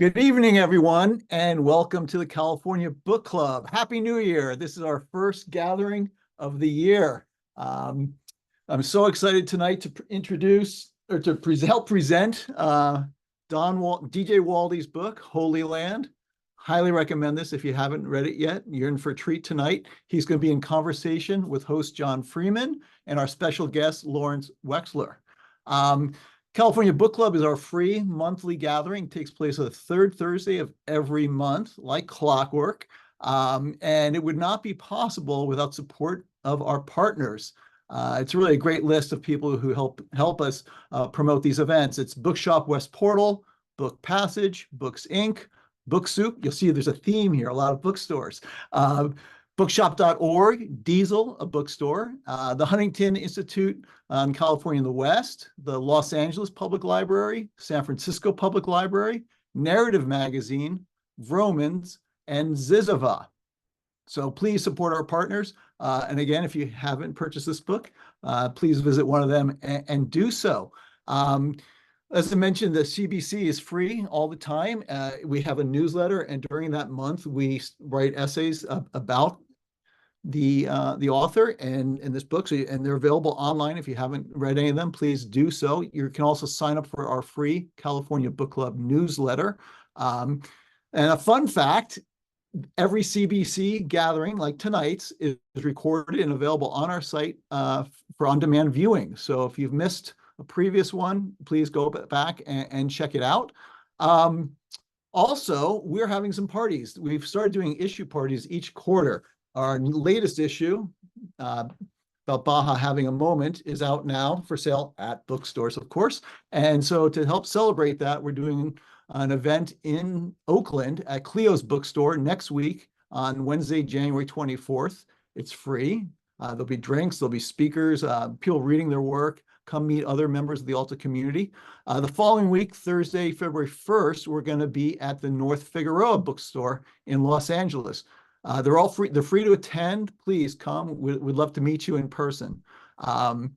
Good evening, everyone, and welcome to the California Book Club. Happy New Year. This is our first gathering of the year. I'm so excited tonight to introduce or to help present DJ Waldie's book, Holy Land. Highly recommend this if you haven't read it yet. You're in for a treat tonight. He's going to be in conversation with host John Freeman and our special guest, Lawrence Weschler. California Book Club is our free monthly gathering. It takes place on the third Thursday of every month, like clockwork. And it would not be possible without support of our partners. It's really a great list of people who help us promote these events. It's Bookshop West Portal, Book Passage, Books Inc., Book Soup. You'll see there's a theme here, a lot of bookstores. Bookshop.org, Diesel, a bookstore, the Huntington Institute in California in the West, the Los Angeles Public Library, San Francisco Public Library, Narrative Magazine, Vromans, and Zizava. So please support our partners. And again, if you haven't purchased this book, please visit one of them and do so. As I mentioned, the CBC is free all the time. We have a newsletter, and during that month, we write essays about the author and this book. And they're available online. If you haven't read any of them, please do so. You can also sign up for our free California Book Club newsletter. And a fun fact, every CBC gathering like tonight's is recorded and available on our site for on-demand viewing. So if you've missed a previous one, please go back and check it out. Also, we're having some parties. We've started doing issue parties each quarter. Our latest issue about Baja having a moment is out now for sale at bookstores, of course. And so to help celebrate that, we're doing an event in Oakland at Cleo's bookstore next week on Wednesday, January 24th. It's free. There'll be drinks, there'll be speakers, people reading their work. Come meet other members of the Alta community. The following week, Thursday, February 1st, we're going to be at the North Figueroa bookstore in Los Angeles. They're all free. They're free to attend. Please come. We'd love to meet you in person. And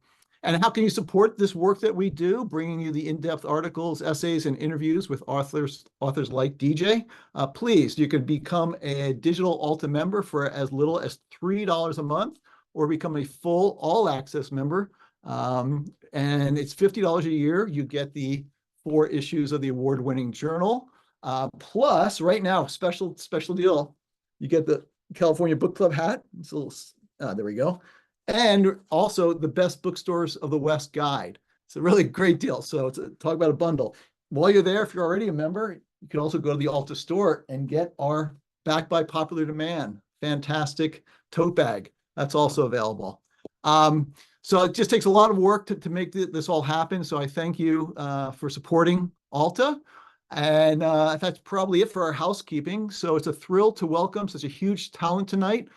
how can you support this work that we do, bringing you the in-depth articles, essays, and interviews with authors like DJ? Please, you can become a digital Alta member for as little as $3 a month, or become a full all-access member. And it's $50 a year. You get the 4 issues of the award-winning journal. Plus, right now, special deal. You get the California Book Club hat. It's a little, there we go. And also the Best Bookstores of the West guide. It's a really great deal. So talk about a bundle. While you're there, if you're already a member, you can also go to the Alta store and get our Backed by Popular Demand fantastic tote bag. That's also available. So it just takes a lot of work to make this all happen. So I thank you for supporting Alta. And that's probably it for our housekeeping. So it's a thrill to welcome such a huge talent tonight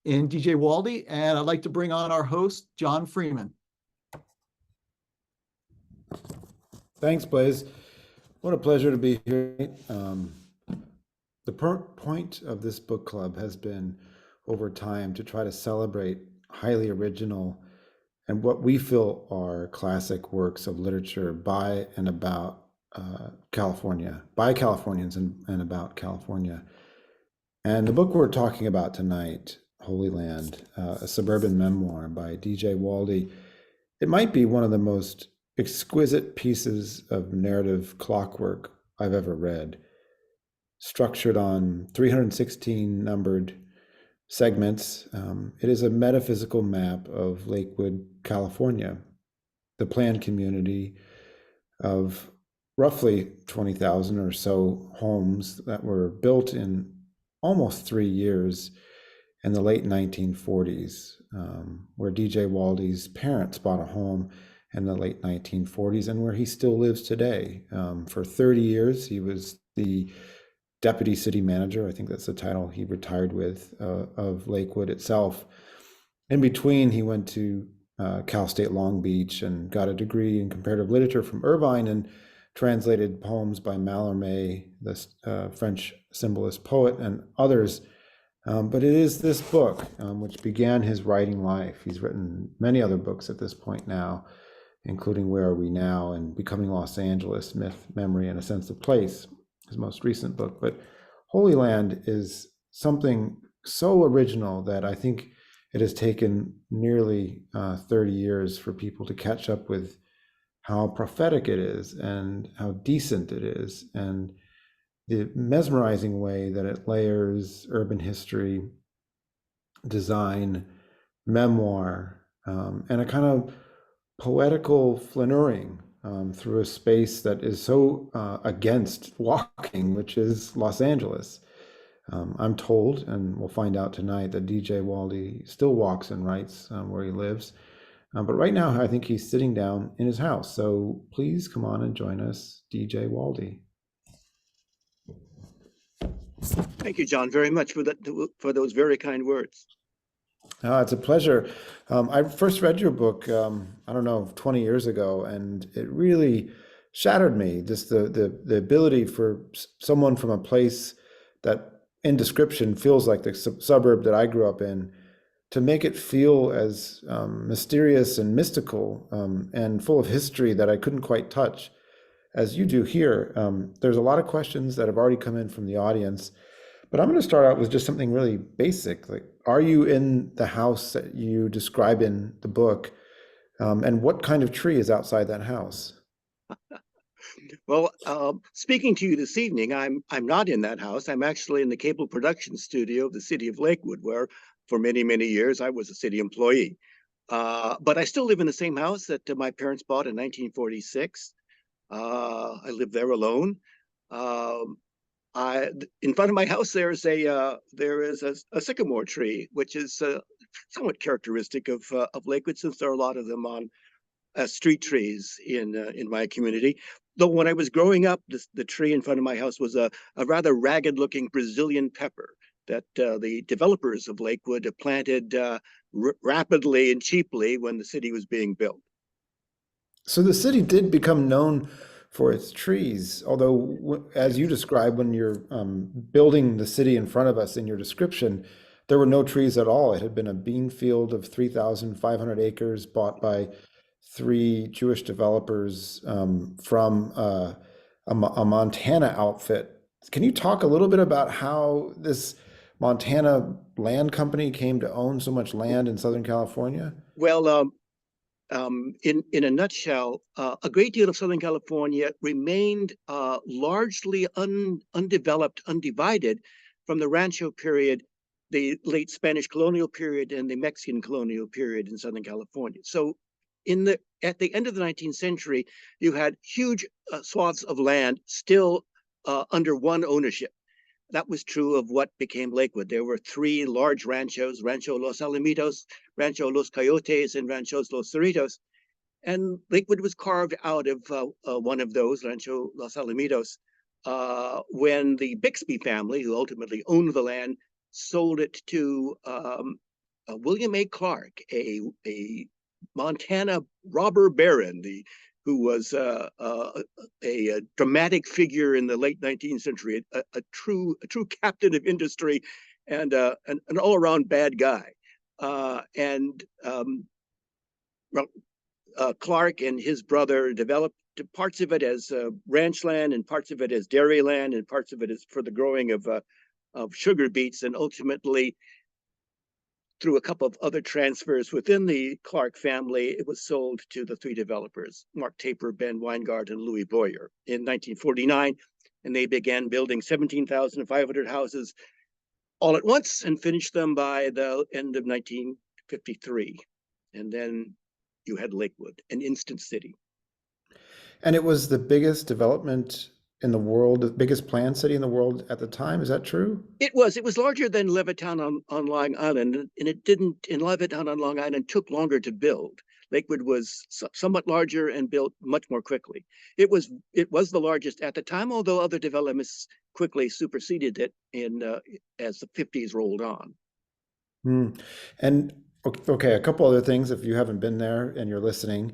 in DJ Waldie. And I'd like to bring on our host, John Freeman. Thanks, Blaze. What a pleasure to be here. The point of this book club has been over time to try to celebrate highly original and what we feel are classic works of literature by and about California, by Californians and about California. And the book we're talking about tonight, Holy Land, a Suburban Memoir by DJ Waldie, it might be one of the most exquisite pieces of narrative clockwork I've ever read. Structured on 316 numbered segments, it is a metaphysical map of Lakewood, California, the planned community of roughly 20,000 or so homes that were built in almost 3 years in the late 1940s, where DJ Waldie's parents bought a home in the late 1940s and where he still lives today. For 30 years, he was the deputy city manager. I think that's the title he retired with, of Lakewood itself. In between, he went to Cal State Long Beach and got a degree in comparative literature from Irvine and translated poems by Mallarmé, the French symbolist poet, and others. But it is this book which began his writing life. He's written many other books at this point now, including Where Are We Now and Becoming Los Angeles, Myth, Memory, and a Sense of Place. his most recent book. But Holy Land is something so original that I think it has taken nearly 30 years for people to catch up with how prophetic it is and how decent it is, and the mesmerizing way that it layers urban history, design, memoir, and a kind of poetical flaneuring through a space that is so against walking, which is Los Angeles. I'm told, and we'll find out tonight, that DJ Waldie still walks and writes where he lives. But right now, I think he's sitting down in his house. So please come on and join us, DJ Waldie. Thank you, John, very much for those very kind words. It's a pleasure. I first read your book, I don't know, 20 years ago, and it really shattered me. Just the ability for someone from a place that in description feels like the suburb that I grew up in, to make it feel as mysterious and mystical and full of history that I couldn't quite touch as you do here. There's a lot of questions that have already come in from the audience, but I'm going to start out with just something really basic. Like, are you in the house that you describe in the book? And what kind of tree is outside that house? Well, speaking to you this evening, I'm not in that house. I'm actually in the cable production studio of the city of Lakewood, where for many, many years I was a city employee. But I still live in the same house that my parents bought in 1946. I live there alone. In front of my house there is a sycamore tree, which is somewhat characteristic of Lakewood, since there are a lot of them on street trees in my community. Though when I was growing up, the tree in front of my house was a rather ragged-looking Brazilian pepper that the developers of Lakewood planted rapidly and cheaply when the city was being built. So the city did become known for its trees, although as you described, when you're building the city in front of us in your description, there were no trees at all. It had been a bean field of 3,500 acres bought by 3 Jewish developers from a Montana outfit. Can you talk a little bit about how this Montana land company came to own so much land in Southern California? Well, in a nutshell, a great deal of Southern California remained largely undeveloped, undivided from the Rancho period, the late Spanish colonial period, and the Mexican colonial period in Southern California. So at the end of the 19th century, you had huge swaths of land still under one ownership. That was true of what became Lakewood. There were 3 large ranchos: Rancho Los Alamitos, Rancho Los Coyotes, and Ranchos Los Cerritos. And Lakewood was carved out of one of those, Rancho Los Alamitos, when the Bixby family, who ultimately owned the land, sold it to William A. Clark, a Montana robber baron, who was a dramatic figure in the late 19th century, a true captain of industry, and an all-around bad guy. Clark and his brother developed parts of it as ranch land, and parts of it as dairy land, and parts of it as for the growing of sugar beets, and ultimately, through a couple of other transfers within the Clark family, it was sold to the 3 developers, Mark Taper, Ben Weingart, and Louis Boyer, in 1949. And they began building 17,500 houses all at once and finished them by the end of 1953. And then you had Lakewood, an instant city. And it was the biggest development in the world, the biggest planned city in the world at the time. Is that true? It was larger than Levittown on Long Island, and Levittown on Long Island took longer to build. Lakewood was somewhat larger and built much more quickly. It was the largest at the time, although other developments quickly superseded it as the 50s rolled on. And okay, a couple other things if you haven't been there and you're listening.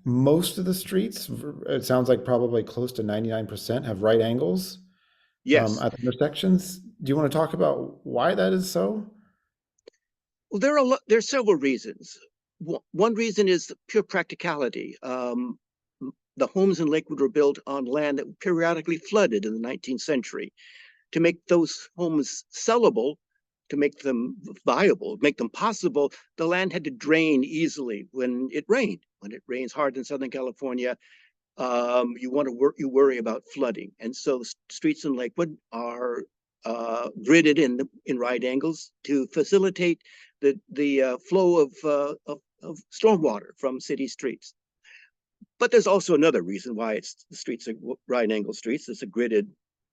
Most of the streets, it sounds like probably close to 99%, have right angles. Yes. At the intersections. Do you want to talk about why that is so? Well, there are several reasons. One reason is pure practicality. the homes in Lakewood were built on land that periodically flooded in the 19th century. To make those homes sellable, to make them viable, make them possible, the land had to drain easily when it rained. When it rains hard in Southern California, you worry about flooding. And so the streets in Lakewood are gridded in right angles to facilitate the flow of stormwater from city streets. But there's also another reason why the streets are right angle streets. It's a gridded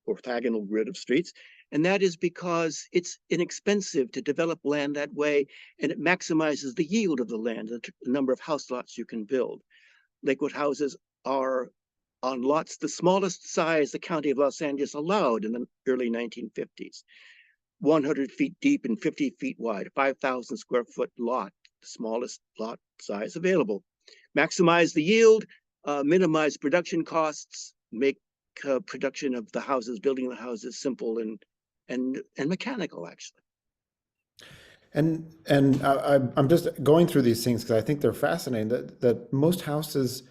orthogonal grid of streets. And that is because it's inexpensive to develop land that way, and it maximizes the yield of the land, the number of house lots you can build. Lakewood houses are on lots the smallest size the county of Los Angeles allowed in the early 1950s. 100 feet deep and 50 feet wide, 5,000 square foot lot, the smallest lot size available. Maximize the yield, minimize production costs, make production of the houses, building the houses simple and mechanical, actually. And I'm just going through these things because I think they're fascinating. That most houses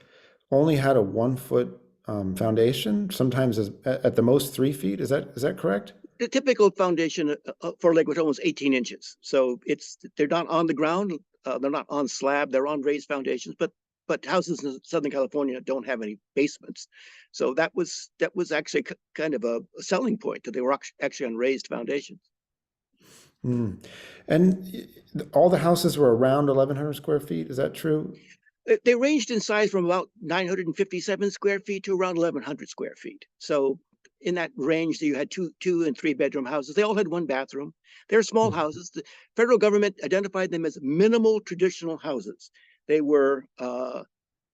only had a 1 foot foundation, sometimes at the most 3 feet. Is that correct? The typical foundation for Lakewood home is 18 inches. So they're not on the ground, they're not on slab, they're on raised foundations. But houses in Southern California don't have any basements, so that was actually kind of a selling point, that they were actually on raised foundations. Mm. And all the houses were around 1,100 square feet. Is that true? They ranged in size from about 957 square feet to around 1,100 square feet. So in that range, you had two and 3 bedroom houses. They all had 1 bathroom. They're small houses. The federal government identified them as minimal traditional houses. They were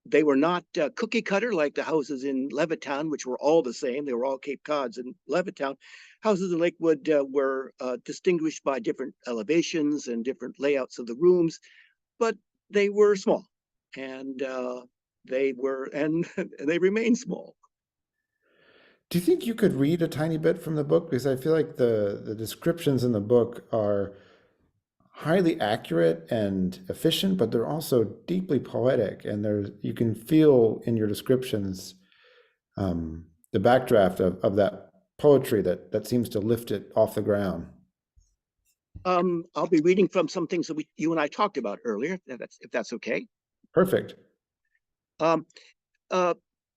not cookie cutter like the houses in Levittown, which were all the same. They were all Cape Cods in Levittown. Houses in Lakewood were distinguished by different elevations and different layouts of the rooms, but they were small, and they remain small. Do you think you could read a tiny bit from the book? Because I feel like the descriptions in the book are highly accurate and efficient, but they're also deeply poetic. And you can feel in your descriptions the backdraft of that poetry that seems to lift it off the ground. I'll be reading from some things that you and I talked about earlier, if that's okay. Perfect.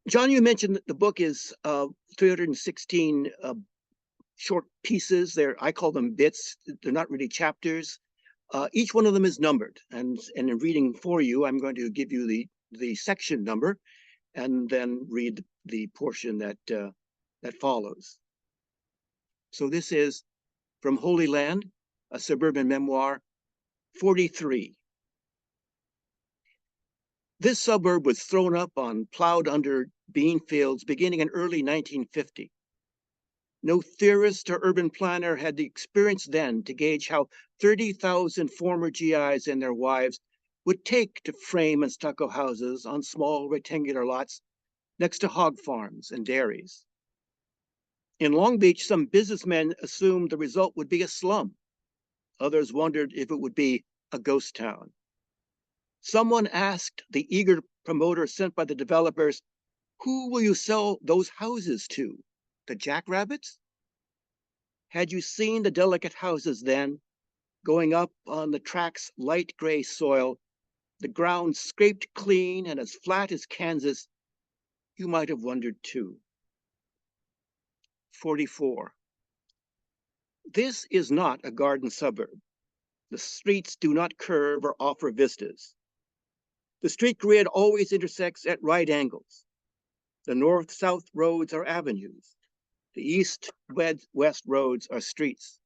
John, you mentioned that the book is 316 short pieces. I call them bits. They're not really chapters. Each one of them is numbered, and in reading for you, I'm going to give you the section number, and then read the portion that follows. So this is from Holy Land, a Suburban Memoir, 43. This suburb was thrown up on plowed under bean fields beginning in early 1950. No theorist or urban planner had the experience then to gauge how 30,000 former GIs and their wives would take to frame and stucco houses on small rectangular lots next to hog farms and dairies. In Long Beach, some businessmen assumed the result would be a slum. Others wondered if it would be a ghost town. Someone asked the eager promoter sent by the developers, "Who will you sell those houses to? The jackrabbits?" Had you seen the delicate houses then, going up on the track's light gray soil, the ground scraped clean and as flat as Kansas, you might have wondered too. 44. This is not a garden suburb. The streets do not curve or offer vistas. The street grid always intersects at right angles. The north-south roads are avenues. The east-west roads are streets.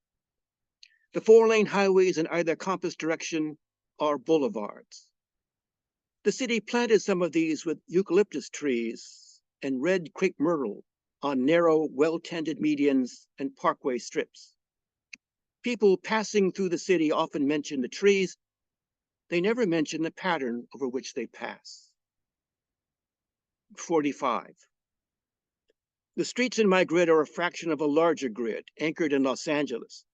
The 4-lane highways in either compass direction are boulevards. The city planted some of these with eucalyptus trees and red crepe myrtle on narrow, well-tended medians and parkway strips. People passing through the city often mention the trees. They never mention the pattern over which they pass. 45. The streets in my grid are a fraction of a larger grid, anchored in Los Angeles.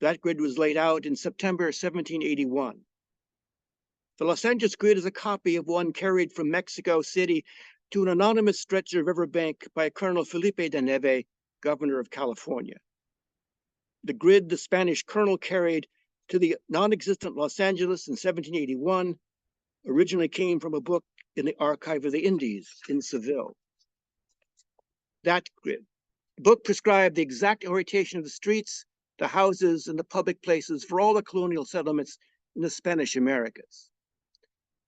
That grid was laid out in September 1781. The Los Angeles grid is a copy of one carried from Mexico City to an anonymous stretch of riverbank by Colonel Felipe de Neve, governor of California. The grid the Spanish colonel carried to the non-existent Los Angeles in 1781 originally came from a book in the Archive of the Indies in Seville. That grid. The book prescribed the exact orientation of the streets, the houses, and the public places for all the colonial settlements in the Spanish Americas.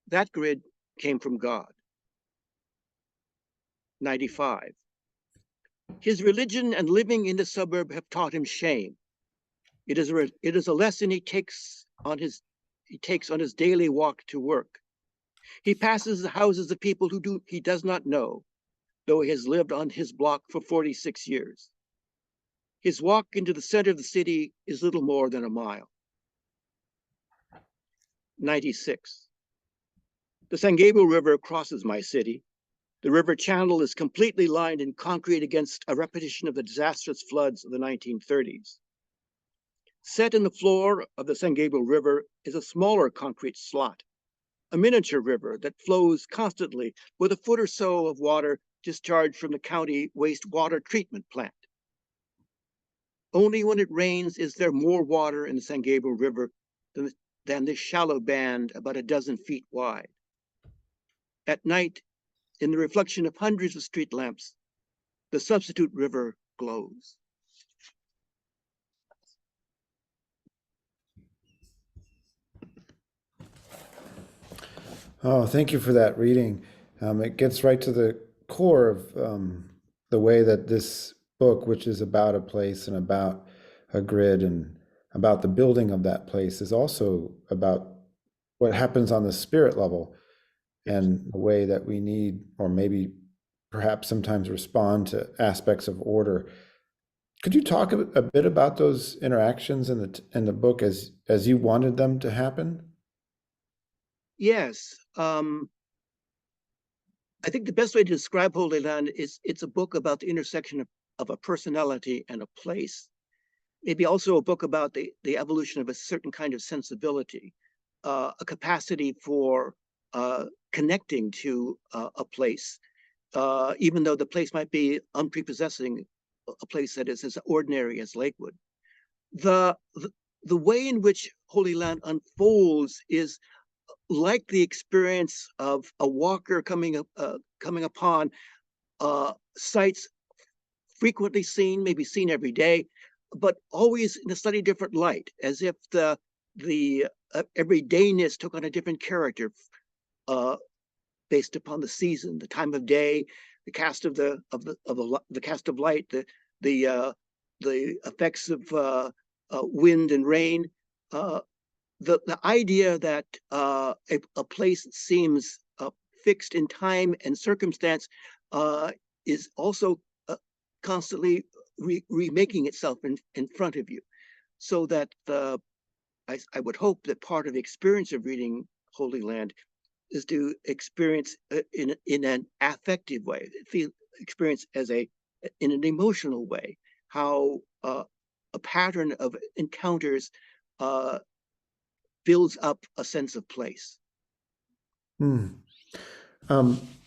That grid came from God. 95. His religion and living in the suburb have taught him shame. It is a lesson he takes on his daily walk to work. He passes the houses of people he does not know, though he has lived on his block for 46 years. His walk into the center of the city is little more than a mile. 96. The San Gabriel River crosses my city. The river channel is completely lined in concrete against a repetition of the disastrous floods of the 1930s. Set in the floor of the San Gabriel River is a smaller concrete slot, a miniature river that flows constantly with a foot or so of water discharged from the county wastewater treatment plant. Only when it rains is there more water in the San Gabriel River than this shallow band about a dozen feet wide. At night, in the reflection of hundreds of street lamps, the substitute river glows. Oh, thank you for that reading. It gets right to the core of the way that this book, which is about a place and about a grid and about the building of that place, is also about what happens on the spirit level and the way that we need, or maybe perhaps sometimes respond to aspects of order. Could you talk a bit about those interactions in the book as you wanted them to happen? Yes. I think the best way to describe Holy Land is it's a book about the intersection of a personality and a place. Maybe also a book about the evolution of a certain kind of sensibility, a capacity for connecting to a place, even though the place might be unprepossessing, a place that is as ordinary as Lakewood. The way in which Holy Land unfolds is like the experience of a walker coming upon sites frequently seen, maybe seen every day, but always in a slightly different light, as if the everydayness took on a different character based upon the season, the time of day, the cast of the cast of light, the effects of wind and rain. The idea that a place seems fixed in time and circumstance is also constantly remaking itself in front of you, so that I would hope that part of the experience of reading Holy Land is to experience in an affective way, experience in an emotional way, how a pattern of encounters builds up a sense of place.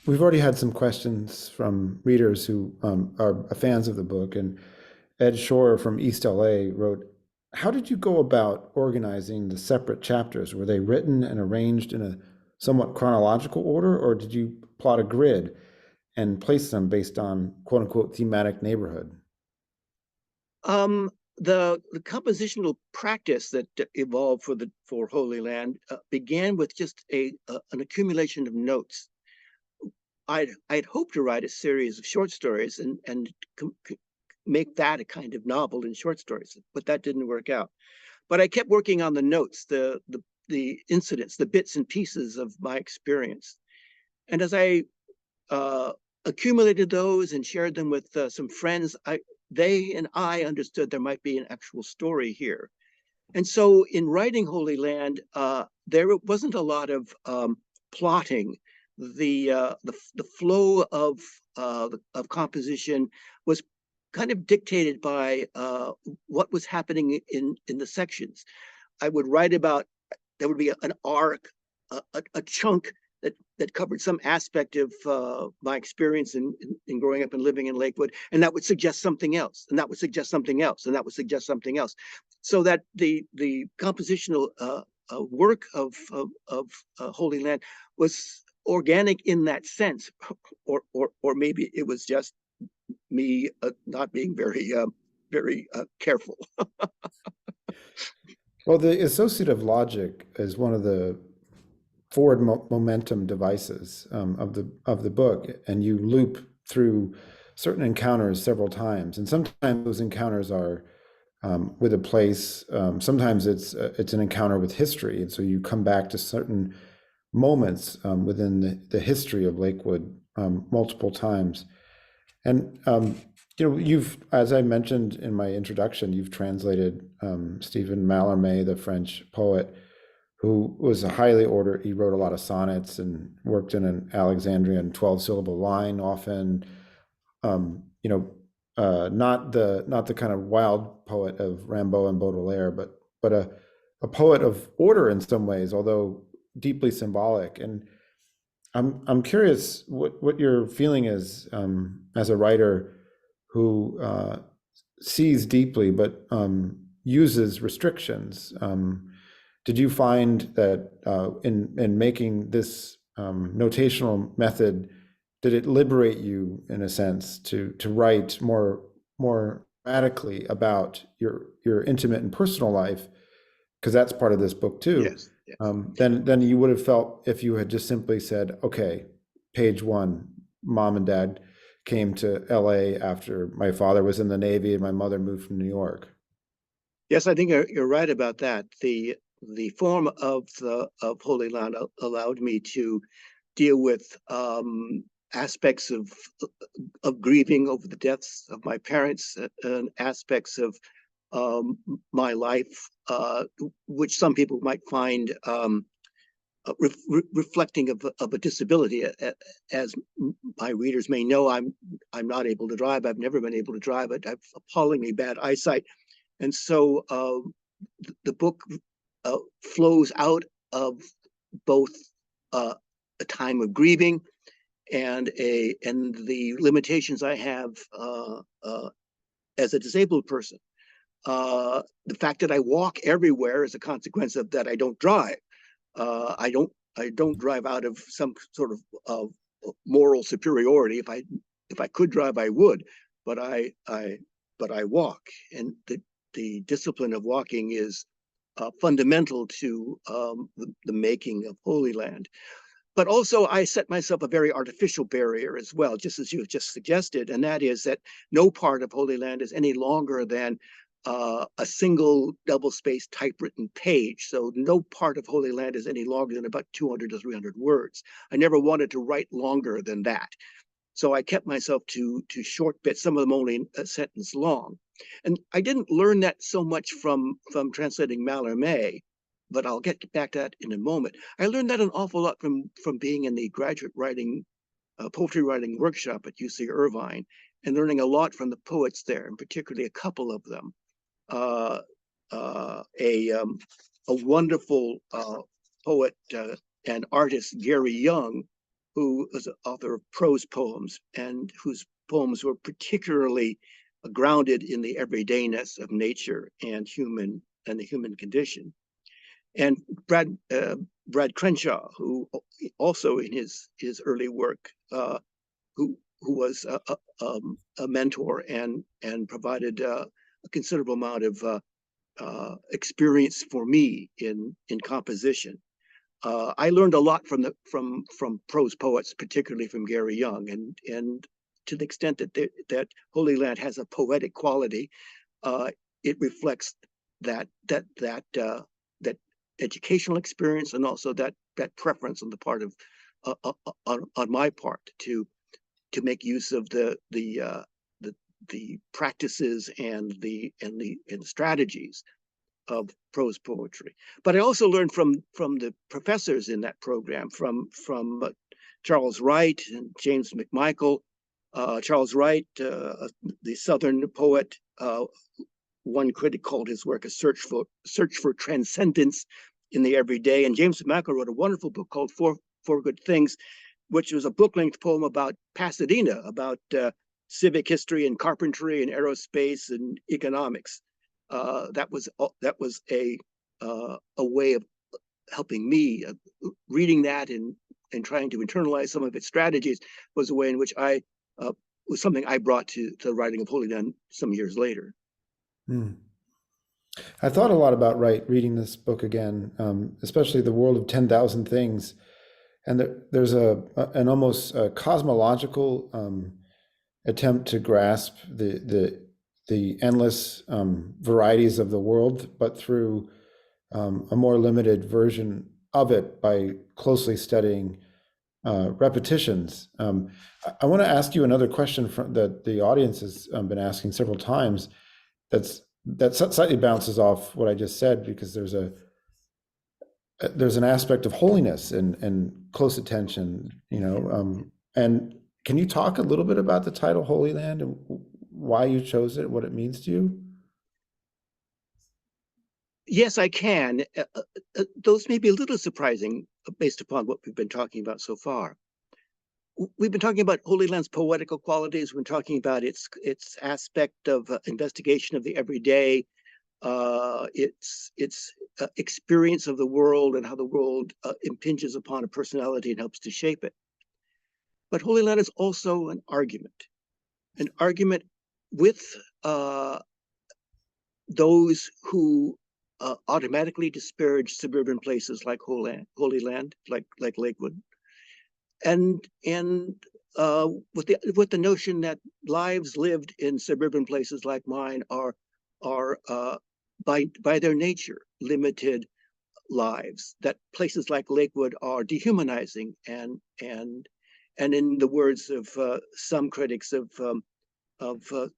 We've already had some questions from readers who are fans of the book, and Ed Shore from East LA wrote, "How did you go about organizing the separate chapters? Were they written and arranged in a somewhat chronological order, or did you plot a grid and place them based on quote unquote thematic neighborhood?" The compositional practice that evolved for Holy Land began with just an accumulation of notes. I'd hoped to write a series of short stories and make that a kind of novel in short stories, but that didn't work out. But I kept working on the notes, the incidents, the bits and pieces of my experience. And as I accumulated those and shared them with some friends, they and I understood there might be an actual story here. And so in writing Holy Land, there wasn't a lot of plotting. The flow of composition was kind of dictated by what was happening in the sections. I would write about, there would be an arc, a chunk that covered some aspect of my experience in growing up and living in Lakewood, and that would suggest something else, and that would suggest something else, and that would suggest something else, so that the compositional work of Holy Land was organic in that sense, or maybe it was just me not being very careful. Well, the associative logic is one of the forward momentum devices of the book, and you loop through certain encounters several times, and sometimes those encounters are with a place. Sometimes it's an encounter with history, and so you come back to certain moments within the history of Lakewood multiple times. And you've, as I mentioned in my introduction, you've translated Stephen Mallarmé, the French poet, who was a highly ordered. He wrote a lot of sonnets and worked in an Alexandrian 12-syllable line often. Not the kind of wild poet of Rimbaud and Baudelaire, but a poet of order in some ways, although deeply symbolic. And I'm curious what your feeling is as a writer who sees deeply but uses restrictions. Did you find that in making this notational method, did it liberate you in a sense to write more radically about your intimate and personal life? Because that's part of this book too. Yes. Than you would have felt if you had just simply said, okay, page 1, mom and dad came to LA after my father was in the Navy and my mother moved from New York. Yes, I think you're right about that. The form of Holy Land allowed me to deal with aspects of grieving over the deaths of my parents, and aspects of my life, which some people might find reflecting of a disability. As my readers may know, I'm not able to drive. I've never been able to drive. I have appallingly bad eyesight, and so the book flows out of both a time of grieving and the limitations I have as a disabled person. The fact that I walk everywhere is a consequence of that. I don't drive. I don't drive out of some sort of moral superiority. If I could drive, I would, but I walk, and the discipline of walking is fundamental to the making of Holy Land. But also, I set myself a very artificial barrier as well, just as you have just suggested, and that is that no part of Holy Land is any longer than a single double-spaced typewritten page. So no part of Holy Land is any longer than about 200 to 300 words. I never wanted to write longer than that. So I kept myself to short bits, some of them only a sentence long. And I didn't learn that so much from translating Mallarmé, but I'll get back to that in a moment. I learned that an awful lot from being in the graduate writing, poetry writing workshop at UC Irvine, and learning a lot from the poets there, and particularly a couple of them. A wonderful poet and artist, Gary Young, who was an author of prose poems and whose poems were particularly grounded in the everydayness of nature and the human condition. And Brad Crenshaw, who also in his early work, who was a mentor and provided a considerable amount of experience for me in composition. I learned a lot from prose poets, particularly from Gary Young, and to the extent that Holy Land has a poetic quality, it reflects that educational experience, and also that preference on the part of on my part to make use of the practices and the strategies of prose poetry. But I also learned from the professors in that program, from Charles Wright and James McMichael. Charles Wright, the Southern poet, one critic called his work a search for transcendence in the everyday. And James McMichael wrote a wonderful book called for Good Things, which was a book-length poem about Pasadena, about civic history and carpentry and aerospace and economics. That was a way of helping me. Reading that and trying to internalize some of its strategies was a way in which I was something I brought to the writing of Holy Land some years later. I thought a lot about reading this book again, especially The World of 10,000 Things. And there's an almost cosmological attempt to grasp the endless varieties of the world, but through a more limited version of it by closely studying repetitions. I want to ask you another question that the audience has been asking several times. That slightly bounces off what I just said, because there's an aspect of holiness and close attention, and can you talk a little bit about the title Holy Land and why you chose it, what it means to you? Yes, I can. Those may be a little surprising based upon what we've been talking about so far. We've been talking about Holy Land's poetical qualities. We've been talking about its aspect of investigation of the everyday, its experience of the world and how the world impinges upon a personality and helps to shape it. But Holy Land is also an argument with those who automatically disparage suburban places like Holy Land, like Lakewood, and with the notion that lives lived in suburban places like mine are by their nature limited lives, that places like Lakewood are dehumanizing and in the words of some critics of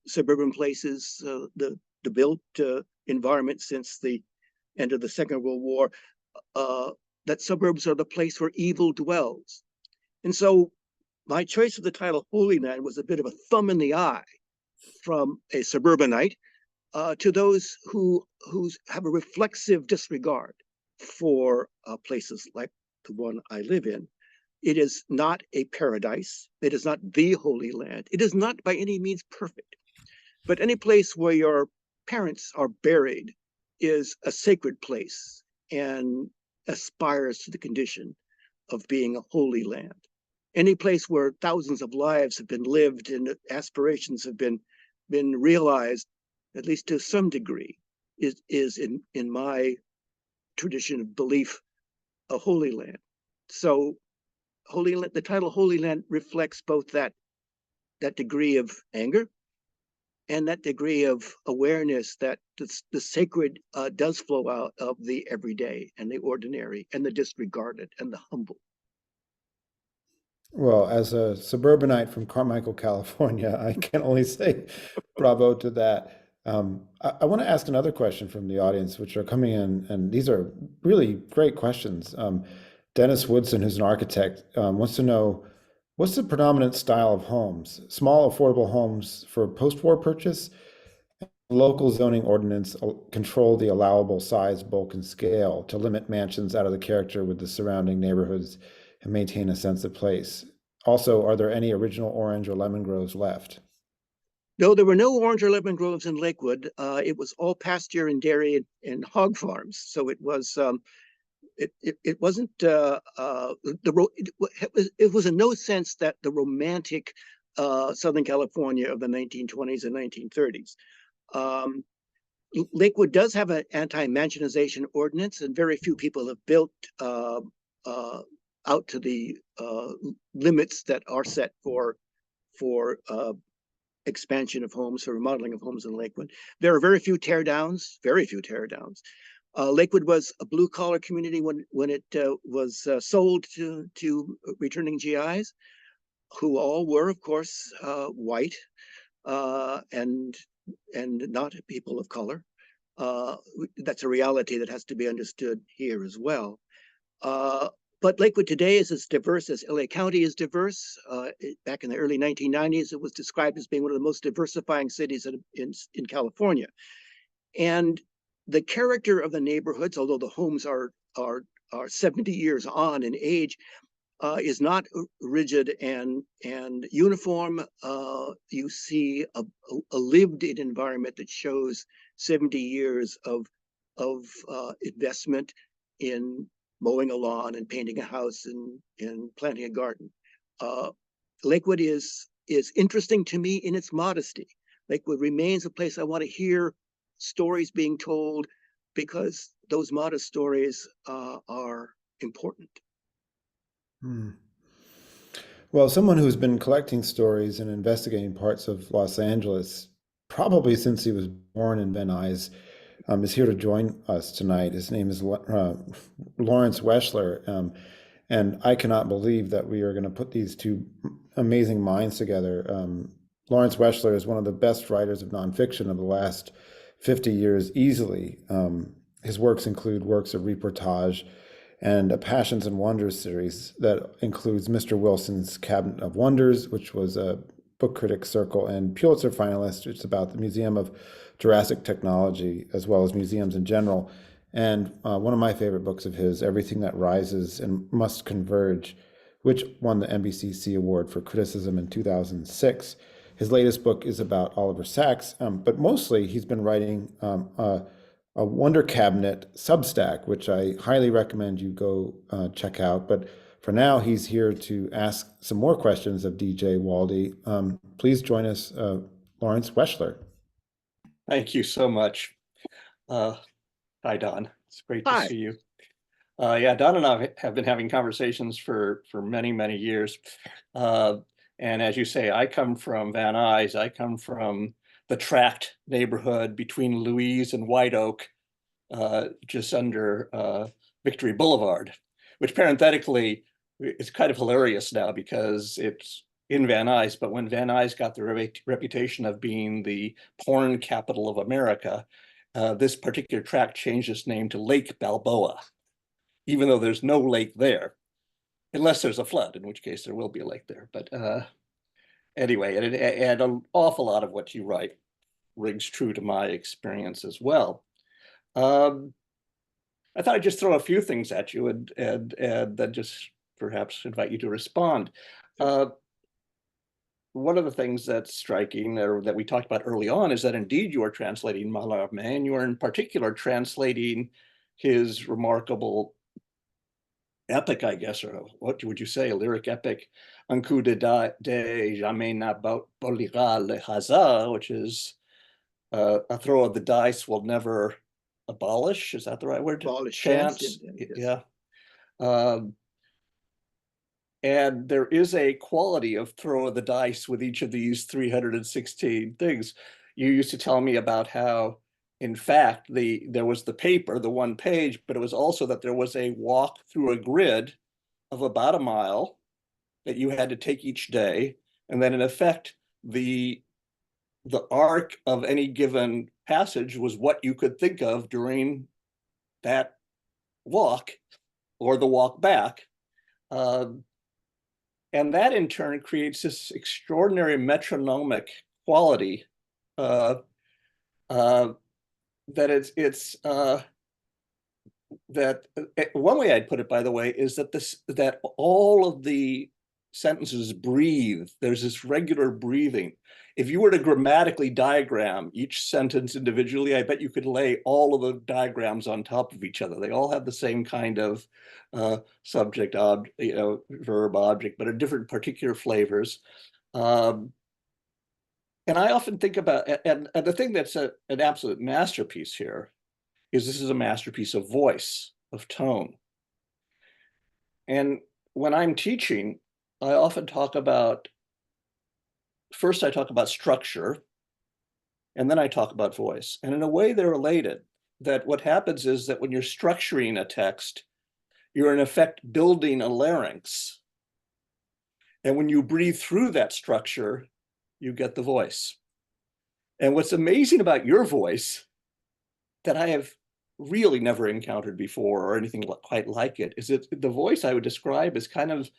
suburban places, the built environment since the end of the Second World War, that suburbs are the place where evil dwells. And so my choice of the title Holy Land was a bit of a thumb in the eye from a suburbanite to those who have a reflexive disregard for places like the one I live in. It is not a paradise. It is not the Holy Land. It is not by any means perfect. But any place where your parents are buried is a sacred place and aspires to the condition of being a holy land. Any place where thousands of lives have been lived and aspirations have been realized, at least to some degree, is in my tradition of belief, a holy land. So Holy Land, the title Holy Land reflects both that degree of anger and that degree of awareness that the sacred does flow out of the everyday and the ordinary and the disregarded and the humble. Well, as a suburbanite from Carmichael, California, I can only say bravo to that. I want to ask another question from the audience, which are coming in, and these are really great questions. Dennis Woodson, who's an architect, wants to know, what's the predominant style of homes? Small, affordable homes for post-war purchase? Local zoning ordinance control the allowable size, bulk, and scale to limit mansions out of the character with the surrounding neighborhoods and maintain a sense of place. Also, are there any original orange or lemon groves left? No, there were no orange or lemon groves in Lakewood. It was all pasture and dairy and hog farms. So it was it wasn't it was in no sense that the romantic Southern California of the 1920s and 1930s. Lakewood does have an anti-mansionization ordinance, and very few people have built out to the limits that are set for expansion of homes, for remodeling of homes in Lakewood. There are very few tear downs. Lakewood was a blue collar community when it was sold to returning GIs, who all were, of course, white and not people of color. That's a reality that has to be understood here as well. But Lakewood today is as diverse as LA County is diverse. Back in the early 1990s, it was described as being one of the most diversifying cities in California. And the character of the neighborhoods, although the homes are 70 years on in age, is not rigid and uniform. You see a lived-in environment that shows 70 years of investment in mowing a lawn and painting a house and planting a garden. Lakewood is interesting to me in its modesty. Lakewood remains a place I want to hear stories being told, because those modest stories are important. Hmm. Well, someone who's been collecting stories and investigating parts of Los Angeles probably since he was born in Van Nuys is here to join us tonight. His name is Lawrence Weschler, and I cannot believe that we are going to put these two amazing minds together. Lawrence Weschler is one of the best writers of nonfiction of the last 50 years, easily. His works include works of reportage and a Passions and Wonders series that includes Mr. Wilson's Cabinet of Wonders, which was a book critic circle and Pulitzer finalist. It's about the Museum of Jurassic Technology, as well as museums in general. And one of my favorite books of his, Everything That Rises and Must Converge, which won the NBCC Award for Criticism in 2006. His latest book is about Oliver Sacks, but mostly he's been writing a Wonder Cabinet Substack, which I highly recommend you go check out. But for now, he's here to ask some more questions of DJ Waldie. Please join us, Lawrence Weschler. Thank you so much. Hi, Don. It's great to see you. Yeah, Don and I have been having conversations for many, many years. And as you say, I come from Van Nuys. I come from the tract neighborhood between Louise and White Oak, just under Victory Boulevard, which parenthetically is kind of hilarious now because it's in Van Nuys. But when Van Nuys got the reputation of being the porn capital of America, this particular tract changed its name to Lake Balboa, even though there's no lake there, unless there's a flood, in which case there will be a lake there. But anyway, and an awful lot of what you write rings true to my experience as well. I thought I'd just throw a few things at you and then just perhaps invite you to respond. One of the things that's striking, or that we talked about early on, is that indeed you are translating Mallarmé, and you are in particular translating his remarkable epic, I guess, or what would you say, a lyric epic, Un coup de dé jamais n'abolira le hasard, which is a throw of the dice will never abolish. Is that the right word? Abolish chance. Yes. Yeah. And there is a quality of throw of the dice with each of these 316 things. You used to tell me about how, in fact, there was the paper, the one page, but it was also that there was a walk through a grid of about a mile that you had to take each day. And then in effect, the arc of any given passage was what you could think of during that walk or the walk back. And that in turn creates this extraordinary metronomic quality that one way I'd put it, by the way, is that all of the sentences breathe. There's this regular breathing. If you were to grammatically diagram each sentence individually, I bet you could lay all of the diagrams on top of each other. They all have the same kind of subject, verb, object, but are different particular flavors. And I often think about, and the thing that's an absolute masterpiece here is this is a masterpiece of voice, of tone. And when I'm teaching, I often talk about, first I talk about structure, and then I talk about voice. And in a way they're related, that what happens is that when you're structuring a text, you're in effect building a larynx. And when you breathe through that structure, you get the voice. And what's amazing about your voice that I have really never encountered before or anything quite like it is that the voice I would describe as kind of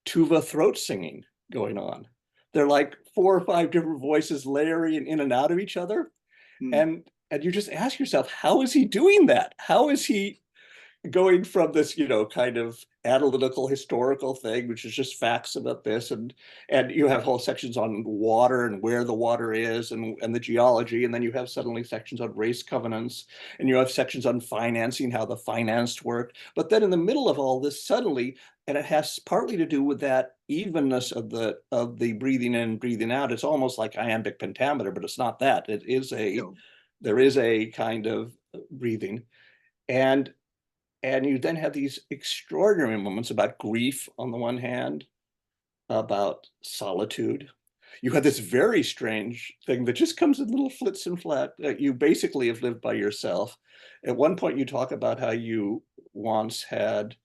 tuba throat singing going on. They're like 4 or 5 different voices layering in and out of each other. And you just ask yourself, how is he doing that? How is he going from this, kind of analytical historical thing, which is just facts about this, and you have whole sections on water and where the water is and the geology, and then you have suddenly sections on race covenants, and you have sections on financing, how the finance worked. But then in the middle of all this, suddenly, and it has partly to do with that evenness of the breathing in, breathing out. It's almost like iambic pentameter, but it's not that. It is there is a kind of breathing, and you then have these extraordinary moments about grief on the one hand, about solitude. You have this very strange thing that just comes in little flits and flat. You basically have lived by yourself. At one point, you talk about how you once had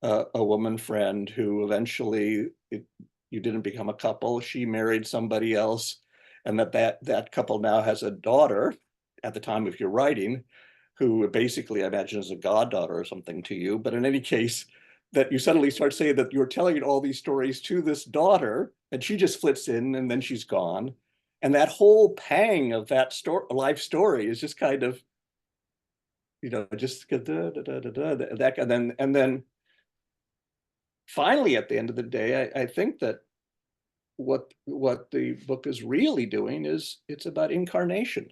a woman friend who eventually, you didn't become a couple. She married somebody else, and that couple now has a daughter at the time of your writing, who basically, I imagine, is a goddaughter or something to you. But in any case, that you suddenly start saying that you're telling all these stories to this daughter, and she just flits in and then she's gone. And that whole pang of that life story is just kind of, just that, and then finally, at the end of the day, I think that what the book is really doing is it's about incarnation.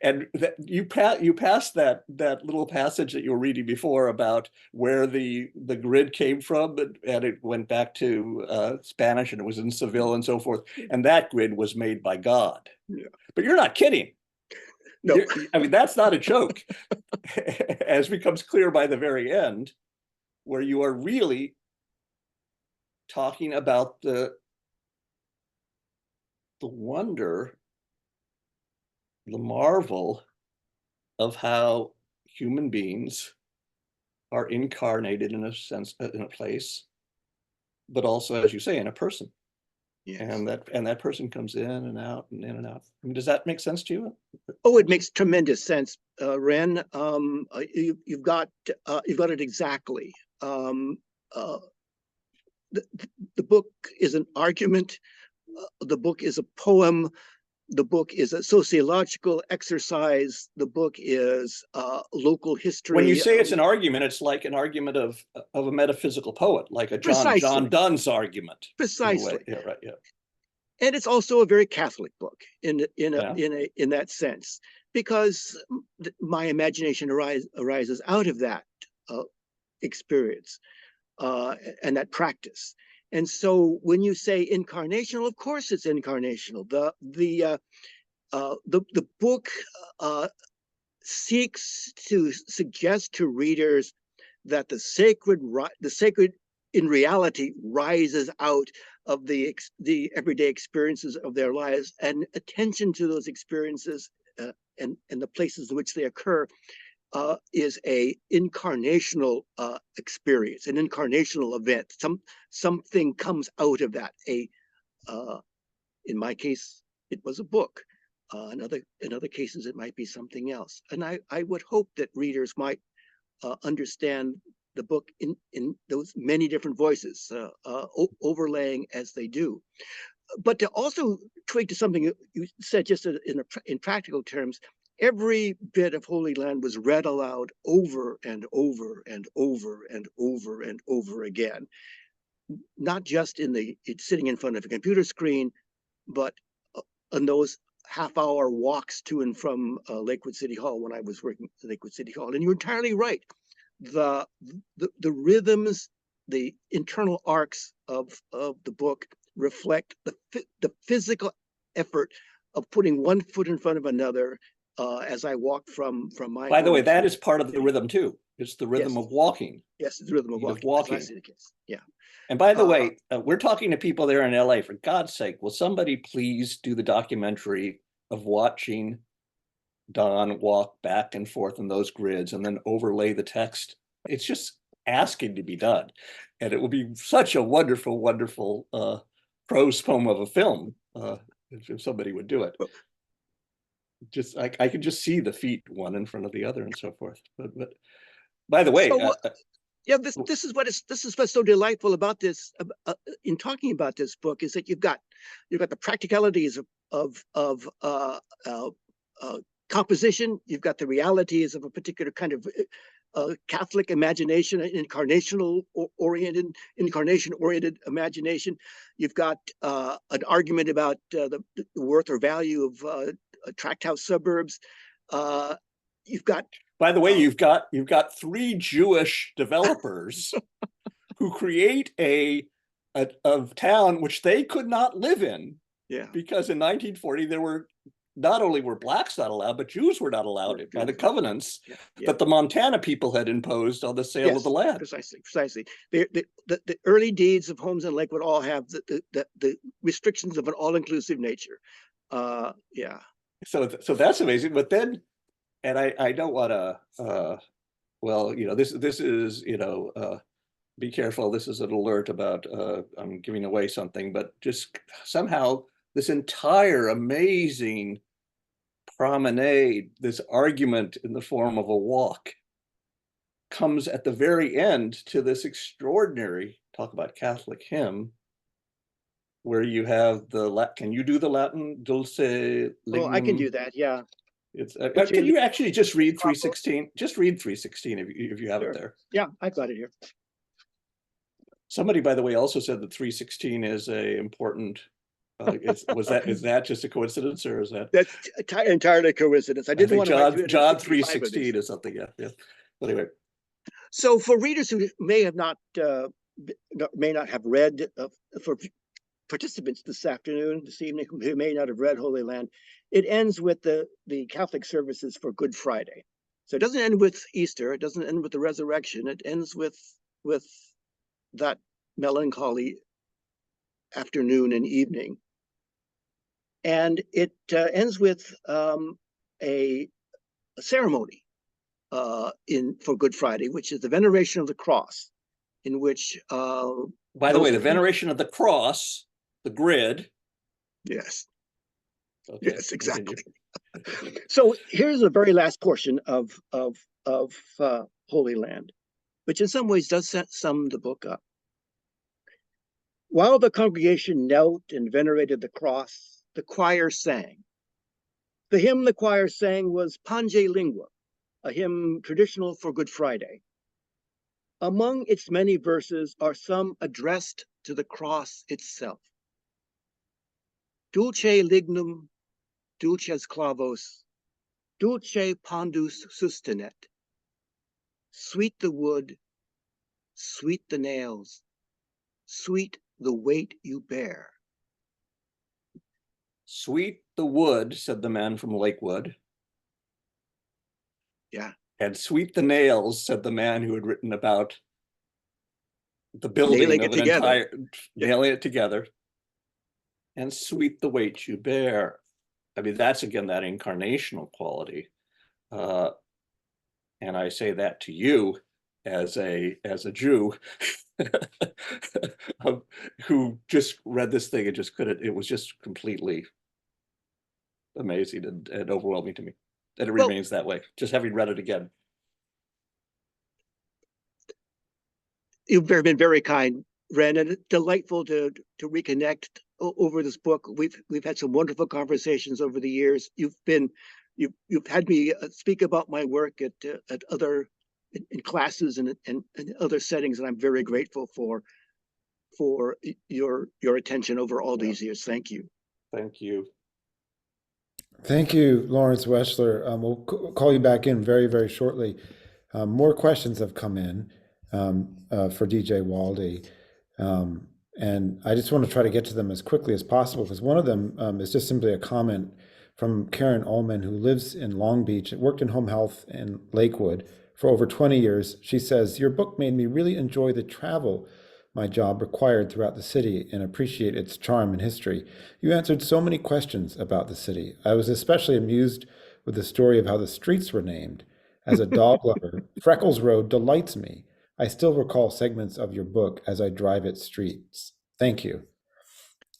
And that you passed that little passage that you were reading before about where the grid came from, and it went back to Spanish, and it was in Seville and so forth, and that grid was made by God. Yeah. But you're not kidding. No, I mean, that's not a joke, as becomes clear by the very end, where you are really talking about the wonder, the marvel of how human beings are incarnated in a sense, in a place, but also, as you say, in a person. yes. And that person comes in and out and in and out. I mean, does that make sense to you? Oh, it makes tremendous sense, Ren. You've got it exactly. The book is an argument. The book is a poem. The book is a sociological exercise. The book is local history. When you say it's an argument, it's like an argument of a metaphysical poet, like a John Donne's argument. Precisely. Yeah, right. Yeah. And it's also a very Catholic book in that sense, because my imagination arises out of that experience and that practice. And so when you say incarnational, of course it's incarnational. The book seeks to suggest to readers that the sacred in reality rises out of the everyday experiences of their lives, and attention to those experiences and the places in which they occur is a incarnational experience, an incarnational event. Something comes out of that. In my case, it was a book. In other cases, it might be something else. And I would hope that readers might understand the book in those many different voices, overlaying as they do. But to also tweak to something you said just in practical terms, every bit of Holy Land was read aloud over and over and over and over and over again, not just sitting in front of a computer screen, but on those half-hour walks to and from Lakewood City Hall when I was working at Lakewood City Hall. And you're entirely right. The rhythms, the internal arcs of the book reflect the physical effort of putting one foot in front of another as I walk from my. By the way, that is part of the rhythm too. It's the rhythm of walking. Yes, it's the rhythm of walking. Yeah. And by the way, we're talking to people there in LA. For God's sake, will somebody please do the documentary of watching Don walk back and forth in those grids and then overlay the text? It's just asking to be done. And it will be such a wonderful, wonderful prose poem of a film if somebody would do it. Just I could just see the feet one in front of the other and so forth. But by the way, this is what's so delightful about this in talking about this book, is that you've got the practicalities of composition. You've got the realities of a particular kind of Catholic imagination, incarnation oriented imagination. You've got an argument about the worth or value of tract house suburbs. You've got, by the way, you've got 3 Jewish developers who create a town which they could not live in. Yeah. Because in 1940 there were not only were blacks not allowed, but Jews were not allowed by the covenants that the Montana people had imposed on the sale of the land. Precisely. The early deeds of homes in Lakewood all have the restrictions of an all-inclusive nature. Yeah. So that's amazing. But then, and I don't want to. Well, this is be careful. This is an alert about I'm giving away something, but just somehow this entire amazing promenade, this argument in the form of a walk, comes at the very end to this extraordinary, talk about Catholic hymn, where you have can you do the Latin dulce lignum? Oh, I can do that, yeah. It's can you actually just read 316? Just read 316 if you have it there. Yeah, I've got it here. Somebody, by the way, also said that 316 is a important. Is that just a coincidence, or is that? That's entirely a coincidence. I didn't want to. John 316 or something. Yeah. Anyway. So for readers who may not have read, for participants this evening who may not have read Holy Land, it ends with the Catholic services for Good Friday. So it doesn't end with Easter. It doesn't end with the resurrection. It ends with that melancholy afternoon and evening. And it ends with a ceremony for Good Friday, which is the veneration of the cross, in which by the way, the veneration of the cross, the grid. Yes. Okay. Yes, exactly. So here's the very last portion of Holy Land, which in some ways does sum the book up. While the congregation knelt and venerated the cross, the choir sang. The hymn the choir sang was Pange Lingua, a hymn traditional for Good Friday. Among its many verses are some addressed to the cross itself. Dulce lignum, dulces clavos, dulce pandus sustinet. Sweet the wood, sweet the nails, sweet the weight you bear. Sweet the wood, said the man from Lakewood. Yeah. And sweet the nails, said the man who had written about the building nailing of it an together. entire, nailing it together. And sweet the weight you bear. I mean, that's again that incarnational quality. And I say that to you as a Jew who just read this thing and just couldn't. It was just completely amazing and overwhelming to me. And it remains that way, just having read it again. You've been very kind, Ren, and it's delightful to reconnect over this book. We've had some wonderful conversations over the years. You've had me speak about my work at other in classes and other settings, and I'm very grateful for your attention over all these years. Thank you. Thank you. Thank you, Lawrence Weschler. We'll call you back in very, very shortly. More questions have come in for DJ Waldie. And I just want to try to get to them as quickly as possible, because one of them is just simply a comment from Karen Ullman, who lives in Long Beach and worked in home health in Lakewood for over 20 years. She says, your book made me really enjoy the travel my job required throughout the city and appreciate its charm and history. You answered so many questions about the city. I was especially amused with the story of how the streets were named. As a dog lover, Freckles Road delights me. I still recall segments of your book as I drive its streets. Thank you.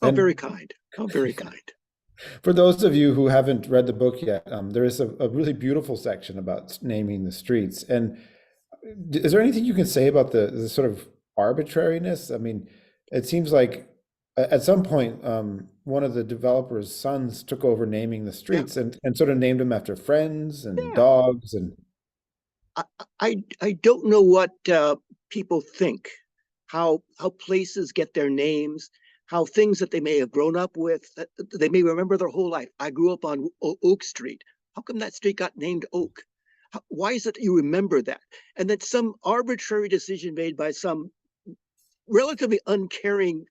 Oh, very kind. Oh, very kind. For those of you who haven't read the book yet, there is a really beautiful section about naming the streets. And is there anything you can say about the sort of arbitrariness? I mean, it seems like At some point, one of the developers' sons took over naming the streets and sort of named them after friends and Yeah. dogs and I don't know what people think, how places get their names, how things that they may have grown up with, they may remember their whole life. I grew up on Oak Street. How come that street got named Oak? Why is it that you remember that? And that some arbitrary decision made by some relatively uncaring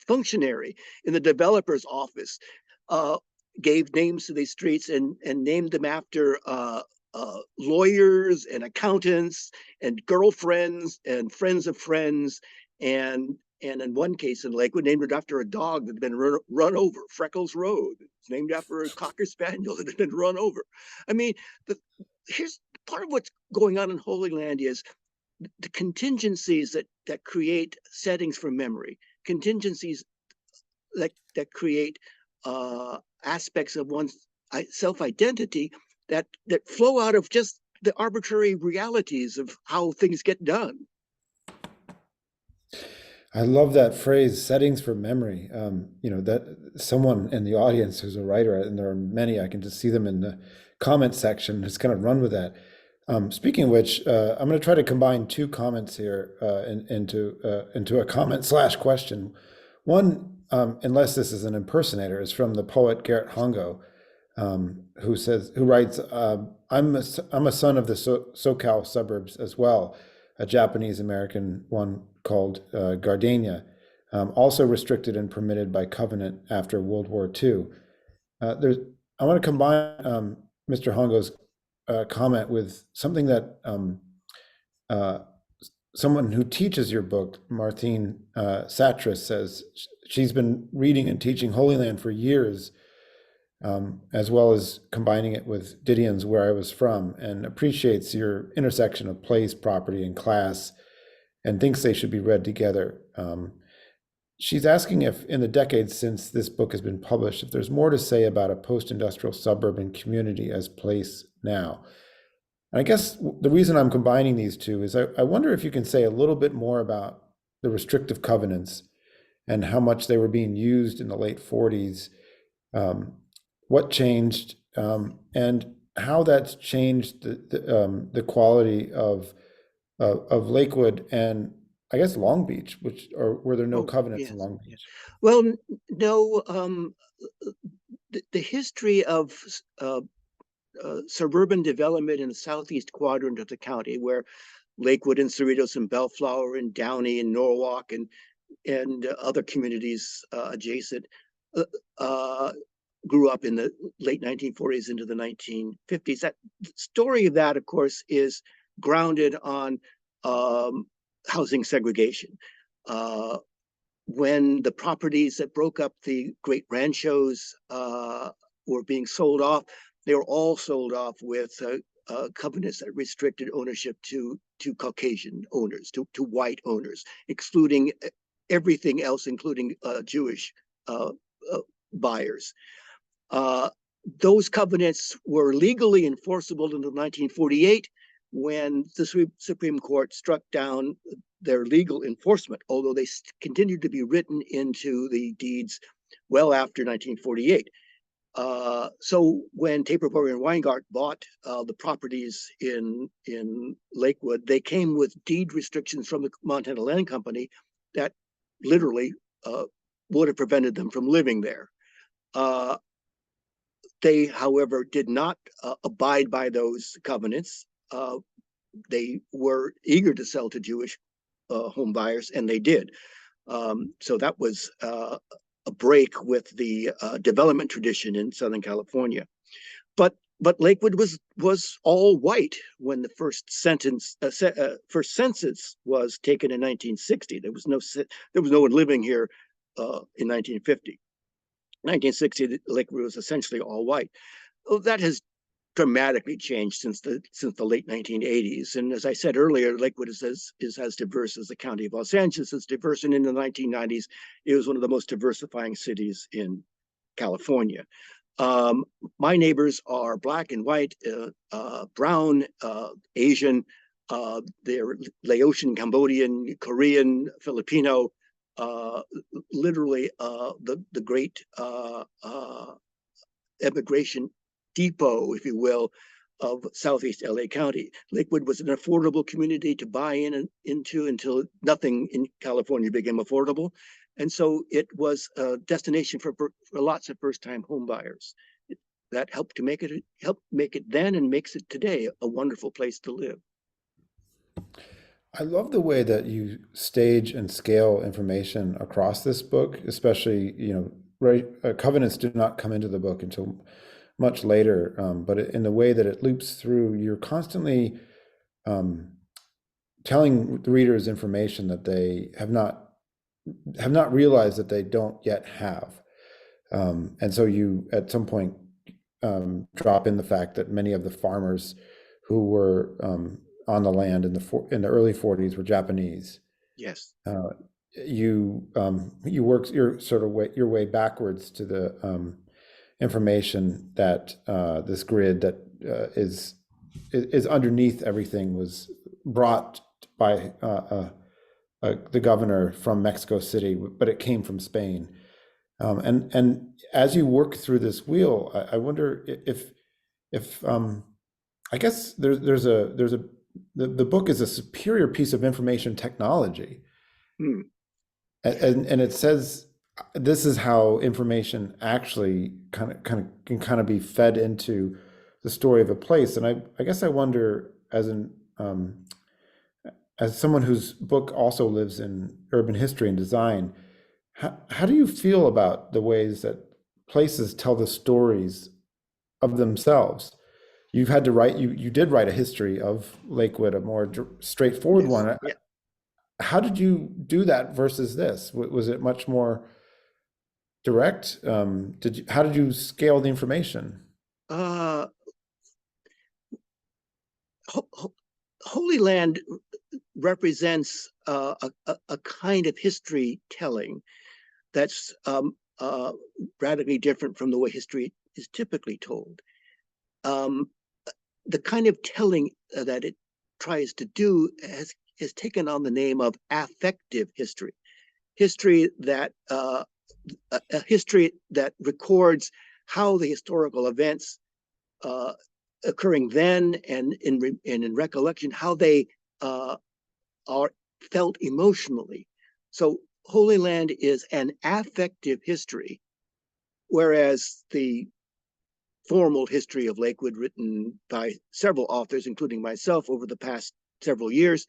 functionary in the developer's office gave names to these streets and named them after lawyers and accountants and girlfriends and friends of friends, and in one case in Lakewood, named it after a dog that had been run over. Freckles Road. It's named after a Cocker Spaniel that had been run over. I mean, here's part of what's going on in Holy Land is the contingencies that create settings for memory, contingencies that create aspects of one's self-identity that flow out of just the arbitrary realities of how things get done. I love that phrase, settings for memory. That someone in the audience who's a writer, and there are many, I can just see them in the comment section, has kind of run with that. Speaking of which, I'm going to try to combine two comments here into a comment / question. One, unless this is an impersonator, is from the poet Garrett Hongo, who writes, I'm a son of the SoCal suburbs as well, a Japanese American one called Gardenia, also restricted and permitted by covenant after World War II. I want to combine Mr. Hongo's comment with something that someone who teaches your book, Martine Satras, says. She's been reading and teaching Holy Land for years, as well as combining it with Didion's Where I Was From, and appreciates your intersection of place, property, and class, and thinks they should be read together. She's asking if, in the decades since this book has been published, if there's more to say about a post-industrial suburban community as place now. And I guess the reason I'm combining these two is I wonder if you can say a little bit more about the restrictive covenants and how much they were being used in the late 40s, what changed, and how that's changed the quality of Lakewood and I guess Long Beach, were there no covenants in Long Beach? Well, no. The history of suburban development in the southeast quadrant of the county, where Lakewood and Cerritos and Bellflower and Downey and Norwalk and other communities adjacent grew up in the late 1940s into the 1950s. That the story of that, of course, is grounded on housing segregation. When the properties that broke up the great ranchos were being sold off, they were all sold off with covenants that restricted ownership to Caucasian owners, to white owners, excluding everything else, including Jewish buyers. Those covenants were legally enforceable until 1948, when the Supreme Court struck down their legal enforcement, although they continued to be written into the deeds well after 1948. So when Tabor, Boyer, and Weingart bought the properties in Lakewood, they came with deed restrictions from the Montana Land Company that literally would have prevented them from living there. They, however, did not abide by those covenants. They were eager to sell to Jewish home buyers, and they did. So that was a break with the development tradition in Southern California. But Lakewood was all white when the first census was taken in 1960. There was no one living here in 1950. 1960, Lakewood was essentially all white. Well, that has dramatically changed since the late 1980s. And as I said earlier, Lakewood is as diverse as the county of Los Angeles is diverse. And in the 1990s, it was one of the most diversifying cities in California. My neighbors are Black and white, brown, Asian, they're Laotian, Cambodian, Korean, Filipino, literally the great immigration depot, if you will, of Southeast LA County. Lakewood was an affordable community to buy into until nothing in California became affordable. And so it was a destination for lots of first-time home buyers. That helped to make it then and makes it today a wonderful place to live. I love the way that you stage and scale information across this book, especially, right, covenants do not come into the book until much later, but in the way that it loops through, you're constantly telling the readers information that they have not realized that they don't yet have. And so you, at some point, drop in the fact that many of the farmers who were on the land in the early 40s were Japanese. Yes. You work your way backwards to the information that this grid that is underneath everything was brought by the governor from Mexico City, but it came from Spain. And as you work through this wheel, I wonder if I guess the book is a superior piece of information technology. Hmm. And it says this is how information actually can be fed into the story of a place. And I guess I wonder, as someone whose book also lives in urban history and design, how do you feel about the ways that places tell the stories of themselves? You've had to write, you did write a history of Lakewood, a more straightforward Yes. one. Yeah. How did you do that versus this? Was it much more direct? How did you scale the information? Holy Land represents a kind of history telling that's radically different from the way history is typically told. The kind of telling that it tries to do has taken on the name of affective history, history that a history that records how the historical events occurring then and in recollection, how they are felt emotionally. So Holy Land is an affective history, whereas the formal history of Lakewood, written by several authors, including myself, over the past several years,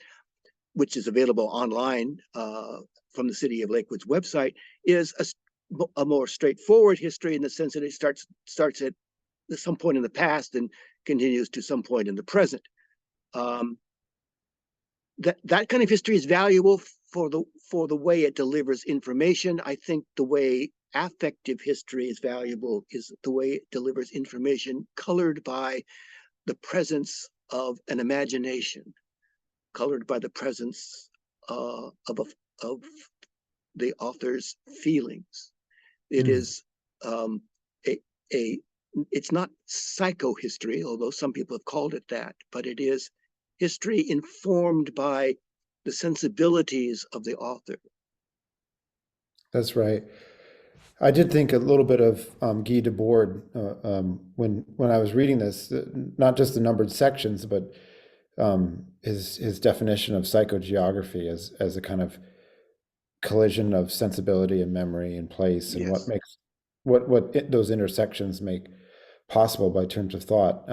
which is available online from the City of Lakewood's website, is a more straightforward history in the sense that it starts at some point in the past and continues to some point in the present. That kind of history is valuable for the way it delivers information. I think the way affective history is valuable is the way it delivers information colored by the presence of an imagination, colored by the presence of the author's feelings. It is it's not psychohistory, although some people have called it that, but it is history informed by the sensibilities of the author. That's right. I did think a little bit of Guy Debord when I was reading this, not just the numbered sections, but his definition of psychogeography as a kind of collision of sensibility and memory and place, and what Yes. makes those intersections make possible by terms of thought.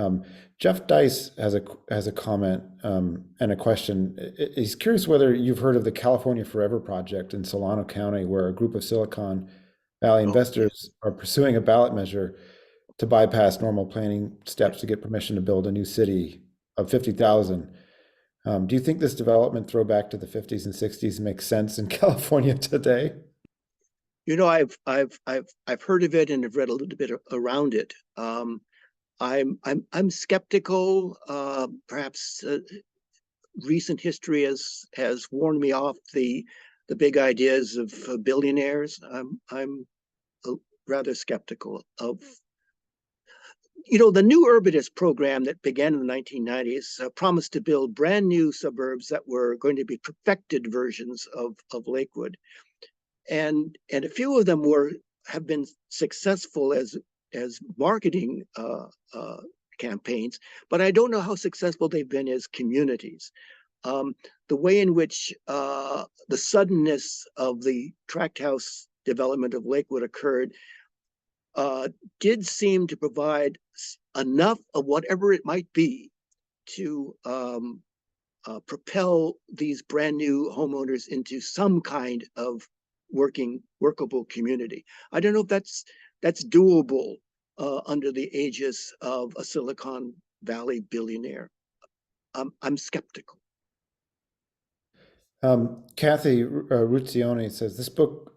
Jeff Dice has a comment and a question. He's curious whether you've heard of the California Forever project in Solano County, where a group of Silicon Valley investors are pursuing a ballot measure to bypass normal planning steps to get permission to build a new city of 50,000. Do you think this development throwback to the 50s and 60s makes sense in California today? You know, I've heard of it and have read a little bit around it. I'm skeptical. Perhaps recent history has warned me off the big ideas of billionaires. I'm rather skeptical of. You know, the new urbanist program that began in the 1990s promised to build brand new suburbs that were going to be perfected versions of Lakewood. and a few of them have been successful as marketing campaigns, but I don't know how successful they've been as communities. The way in which the suddenness of the tract house development of Lakewood occurred did seem to provide enough of whatever it might be to propel these brand new homeowners into some kind of workable community. I don't know if that's doable under the aegis of a Silicon Valley billionaire. I'm skeptical. Kathy Ruzioni says,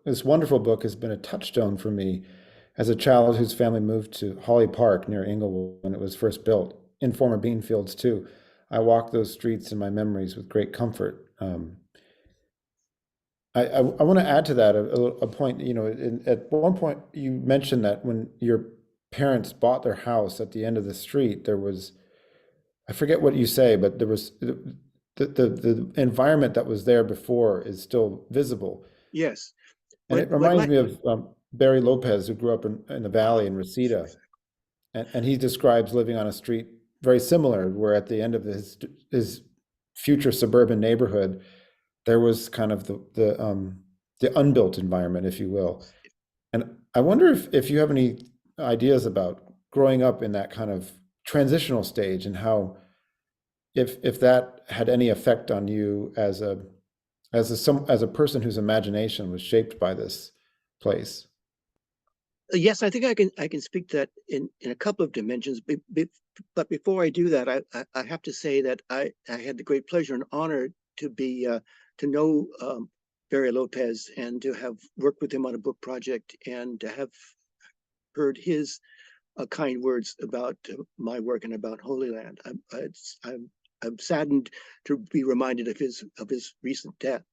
this wonderful book has been a touchstone for me as a child whose family moved to Holly Park near Inglewood when it was first built, in former bean fields too. I walk those streets in my memories with great comfort. I want to add to that a point. You know, at one point you mentioned that when your parents bought their house at the end of the street, there was, I forget what you say, but there was the environment that was there before is still visible. Yes. And it reminds me of Barry Lopez, who grew up in the valley in Reseda. And he describes living on a street very similar, where at the end of his future suburban neighborhood, there was kind of the unbuilt environment, if you will. And I wonder if you have any ideas about growing up in that kind of transitional stage, and how if that had any effect on you as a person whose imagination was shaped by this place. Yes, I think I can speak to that in a couple of dimensions. But before I do that, I have to say that I had the great pleasure and honor to be to know Barry Lopez and to have worked with him on a book project and to have heard his kind words about my work and about Holy Land. I'm saddened to be reminded of his recent death.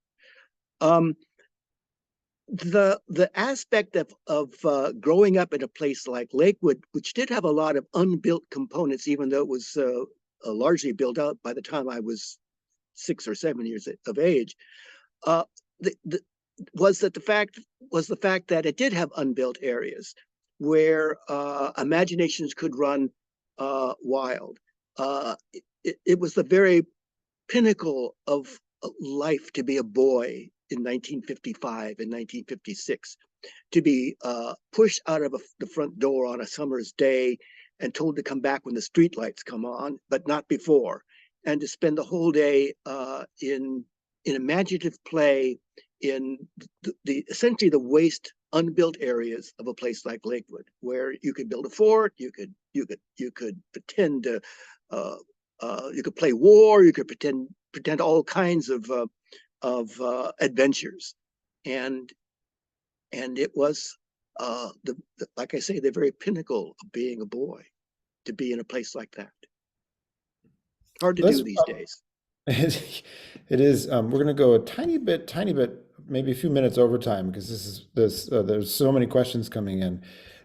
The aspect of growing up in a place like Lakewood, which did have a lot of unbuilt components, even though it was largely built out by the time I was 6 or 7 years of age, was the fact that it did have unbuilt areas where imaginations could run wild. It was the very pinnacle of life to be a boy in 1955 and 1956, to be pushed out of the front door on a summer's day and told to come back when the streetlights come on, but not before, and to spend the whole day in imaginative play in the essentially the waste unbuilt areas of a place like Lakewood, where you could build a fort, you could pretend to you could play war, you could pretend all kinds of adventures, and it was like I say, the very pinnacle of being a boy, to be in a place like that. Hard to do these days. It is. We're going to go a tiny bit, maybe a few minutes overtime, because there's so many questions coming in.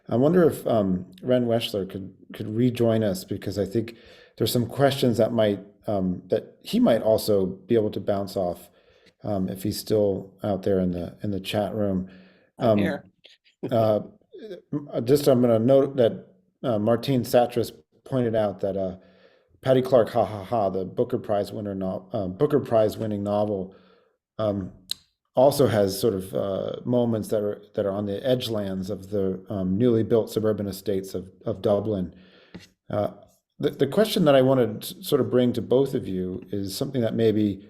I wonder if Ren Weschler could rejoin us, because I think there's some questions that that he might also be able to bounce off if he's still out there in the chat room. I'm here. I'm going to note that Martine Satras pointed out that Patty Clark, Ha Ha Ha, the Booker Prize winning novel, also has sort of moments that are on the edgelands of the newly built suburban estates of Dublin. The question that I wanted to sort of bring to both of you is something that maybe,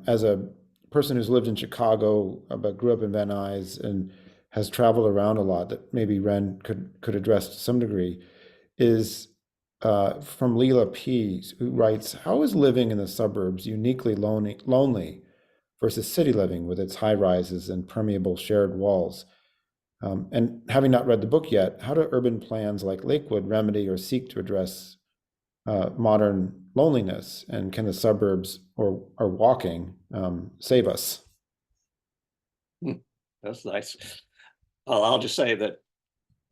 as a person who's lived in Chicago but grew up in Van Nuys and has traveled around a lot, that maybe Ren could address to some degree, is from Leela P., who writes, how is living in the suburbs uniquely lonely versus city living with its high rises and permeable shared walls? And having not read the book yet, how do urban plans like Lakewood remedy or seek to address modern loneliness? And can the suburbs or walking save us? That's nice. Well, I'll just say that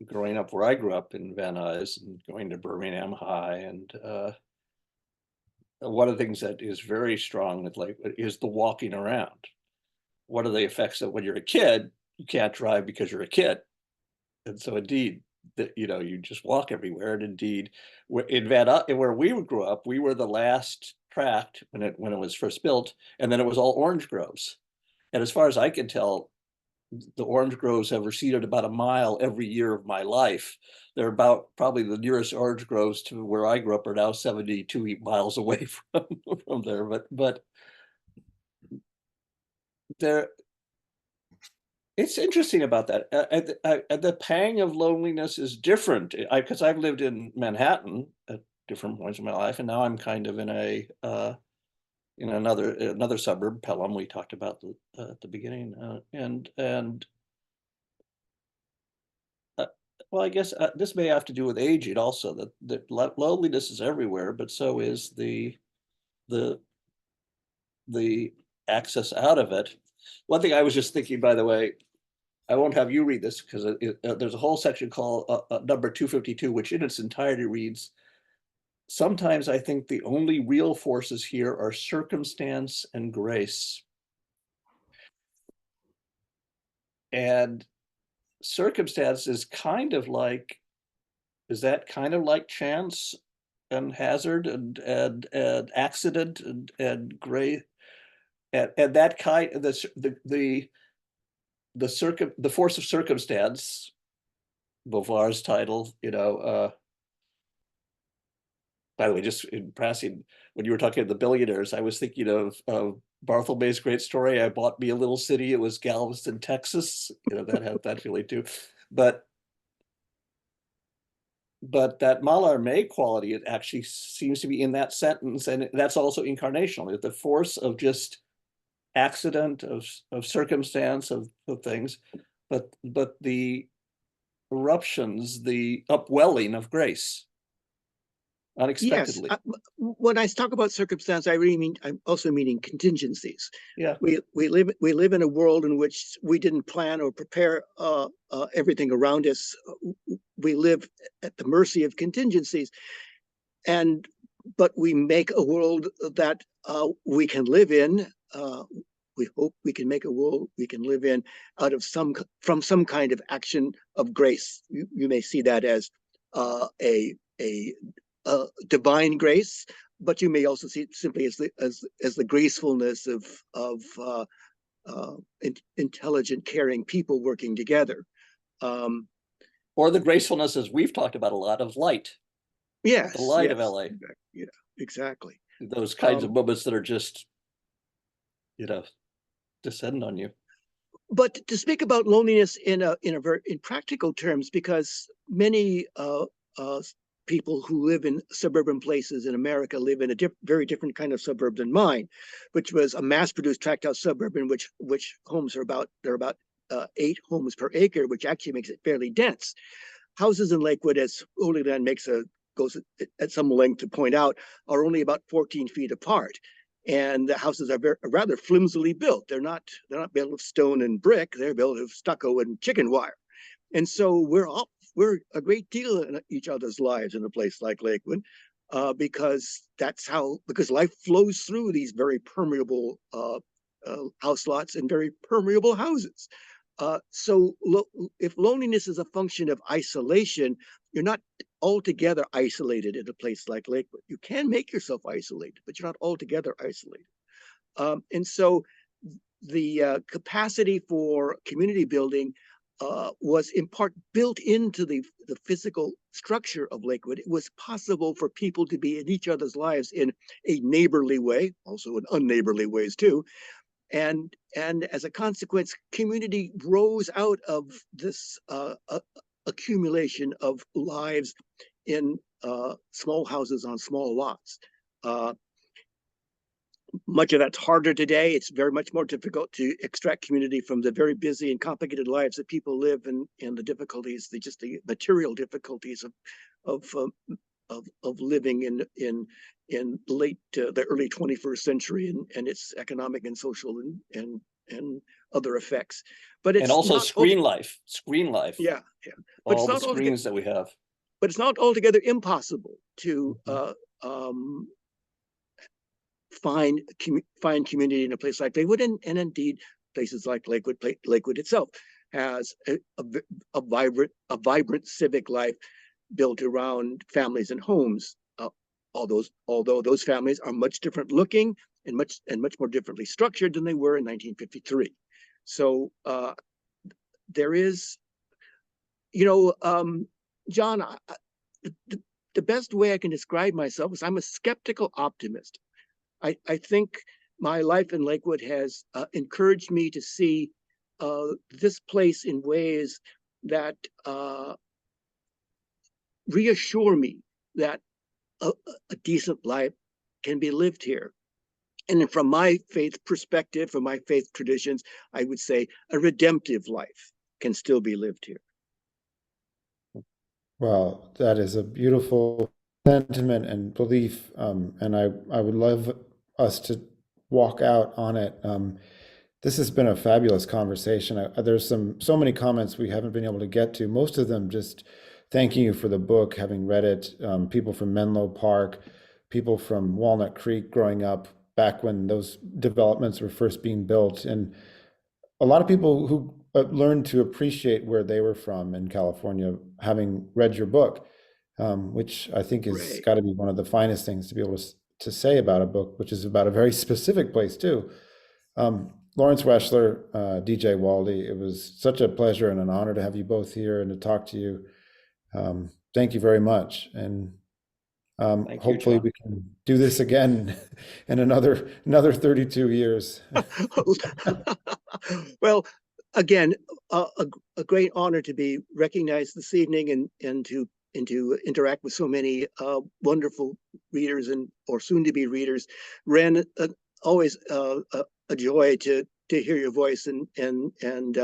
growing up where I grew up in Van Nuys and going to Birmingham High, and one of the things that is very strong with Lakewood is the walking around. what are the effects of when you're a kid, you can't drive because you're a kid. And so indeed, that, you know, you just walk everywhere. And indeed, in where we grew up, we were the last tract when it was first built, and then it was all orange groves. And as far as I can tell, the orange groves have receded about a mile every year of my life. They're about probably the nearest orange groves to where I grew up are now 72 miles away from there. But there, it's interesting about that. The pang of loneliness is different because I've lived in Manhattan at different points in my life, and now I'm kind of in a in another suburb, Pelham. We talked about at the beginning, well, I guess this may have to do with aging also. That loneliness is everywhere, but so is the access out of it. One thing I was just thinking, by the way, I won't have you read this because there's a whole section called number 252, which in its entirety reads, "Sometimes I think the only real forces here are circumstance and grace." And circumstance is kind of like, is that kind of like chance and hazard and accident and grace and that kind of the force of circumstance, Beauvoir's title, you know, by the way, just in passing, when you were talking to the billionaires, I was thinking of Bartholomew's great story, "I bought me a little city." It was Galveston, Texas. You know, that had that feeling too. But that Mallarmé quality, it actually seems to be in that sentence, and that's also incarnational. The force of just accident, of circumstance, of things, but the eruptions, the upwelling of grace, unexpectedly. Yes, when I talk about circumstance, I'm also meaning contingencies. Yeah, we live in a world in which we didn't plan or prepare everything around us. We live at the mercy of contingencies, but we make a world that we can live in. We hope we can make a world we can live in from some kind of action of grace. You may see that as a divine grace, but you may also see it simply as the gracefulness of intelligent, caring people working together. Or the gracefulness, as we've talked about a lot, of light. Yes, the light of yes, LA. Yeah, exactly. Those kinds of moments that are just, you know, descend on you. But to speak about loneliness in practical terms, because many people who live in suburban places in America live in a very different kind of suburb than mine, which was a mass-produced tract-house suburb in which homes are about 8 homes per acre, which actually makes it fairly dense. Houses in Lakewood, as Holy Land goes at some length to point out, are only about 14 feet apart. And the houses are rather flimsily built. They're not built of stone and brick. They're built of stucco and chicken wire. And so we're a great deal in each other's lives in a place like Lakewood, because life flows through these very permeable house lots and very permeable houses. So if loneliness is a function of isolation, you're not altogether isolated in a place like Lakewood. You can make yourself isolated, but you're not altogether isolated. And so the capacity for community building was in part built into the physical structure of Lakewood. It was possible for people to be in each other's lives in a neighborly way, also in unneighborly ways too. And as a consequence, community rose out of this accumulation of lives in small houses on small lots. Much of that's harder today. It's very much more difficult to extract community from the very busy and complicated lives that people live in, and the difficulties, the material difficulties of living in the early 21st century and its economic and social and other effects. But it's also screen life. Yeah. But all the screens that we have. But it's not altogether impossible to find community in a place like Lakewood, and indeed places like Lakewood. Lakewood itself has a vibrant civic life built around families and homes. Although those families are much different looking and much more differently structured than they were in 1953. So there is, John, the best way I can describe myself is I'm a skeptical optimist. I think my life in Lakewood has encouraged me to see this place in ways that reassure me that a decent life can be lived here. And from my faith perspective, from my faith traditions, I would say a redemptive life can still be lived here. Well, that is a beautiful sentiment and belief, and I would love us to walk out on it. This has been a fabulous conversation. There's so many comments we haven't been able to get to. Most of them just thanking you for the book, having read it. People from Menlo Park, people from Walnut Creek growing up back when those developments were first being built, and a lot of people who learned to appreciate where they were from in California, having read your book, which I think is got to be one of the finest things to be able to say about a book, which is about a very specific place too. Lawrence Weschler, DJ Waldie, it was such a pleasure and an honor to have you both here and to talk to you. Thank you very much. And hopefully we can do this again in another 32 years. Well, again, a great honor to be recognized this evening and to interact with so many wonderful readers or soon-to-be readers. Ren, always a joy to hear your voice and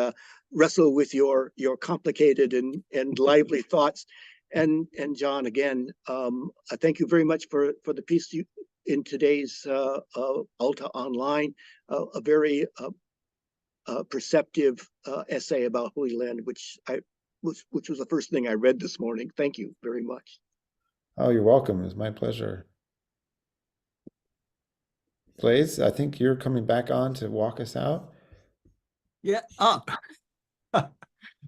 wrestle with your complicated and lively thoughts. And John, again, I thank you very much for the piece in today's Alta Online, a very perceptive essay about Holy Land, which was the first thing I read this morning. Thank you very much. Oh, you're welcome. It was my pleasure. Blaze, I think you're coming back on to walk us out. Yeah.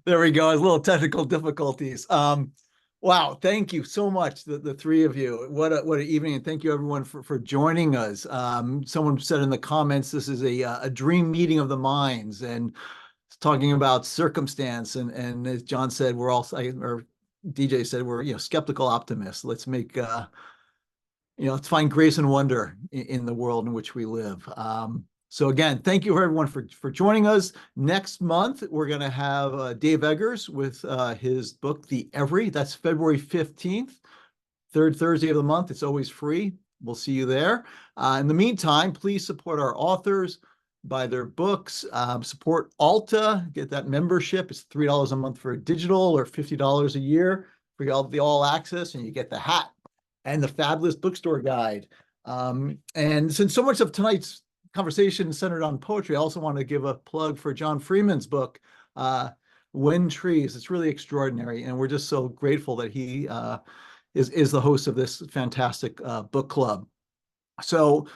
There we go. A little technical difficulties. Wow. Thank you so much, the three of you. What an evening, and thank you everyone for joining us. Someone said in the comments, this is a dream meeting of the minds, and talking about circumstance. And as John said, we're all, or DJ said, we're skeptical optimists. Let's make let's find grace and wonder in the world in which we live. So again, thank you everyone for joining us. Next month, we're going to have Dave Eggers with his book, The Every. That's February 15th, third Thursday of the month. It's always free. We'll see you there. In the meantime, please support our authors, buy their books, support Alta, get that membership. It's $3 a month for a digital or $50 a year for the all access, and you get the hat and the fabulous bookstore guide. And since so much of tonight's conversation centered on poetry, I also want to give a plug for John Freeman's book, Wind Trees. It's really extraordinary, and we're just so grateful that he is the host of this fantastic book club. So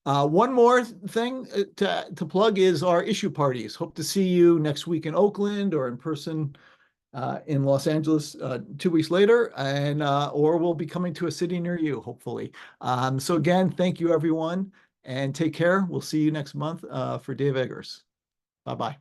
one more thing to plug is our issue parties. Hope to see you next week in Oakland or in person in Los Angeles 2 weeks later, and or we'll be coming to a city near you, hopefully. So again, thank you everyone, and take care. We'll see you next month for Dave Eggers. Bye-bye.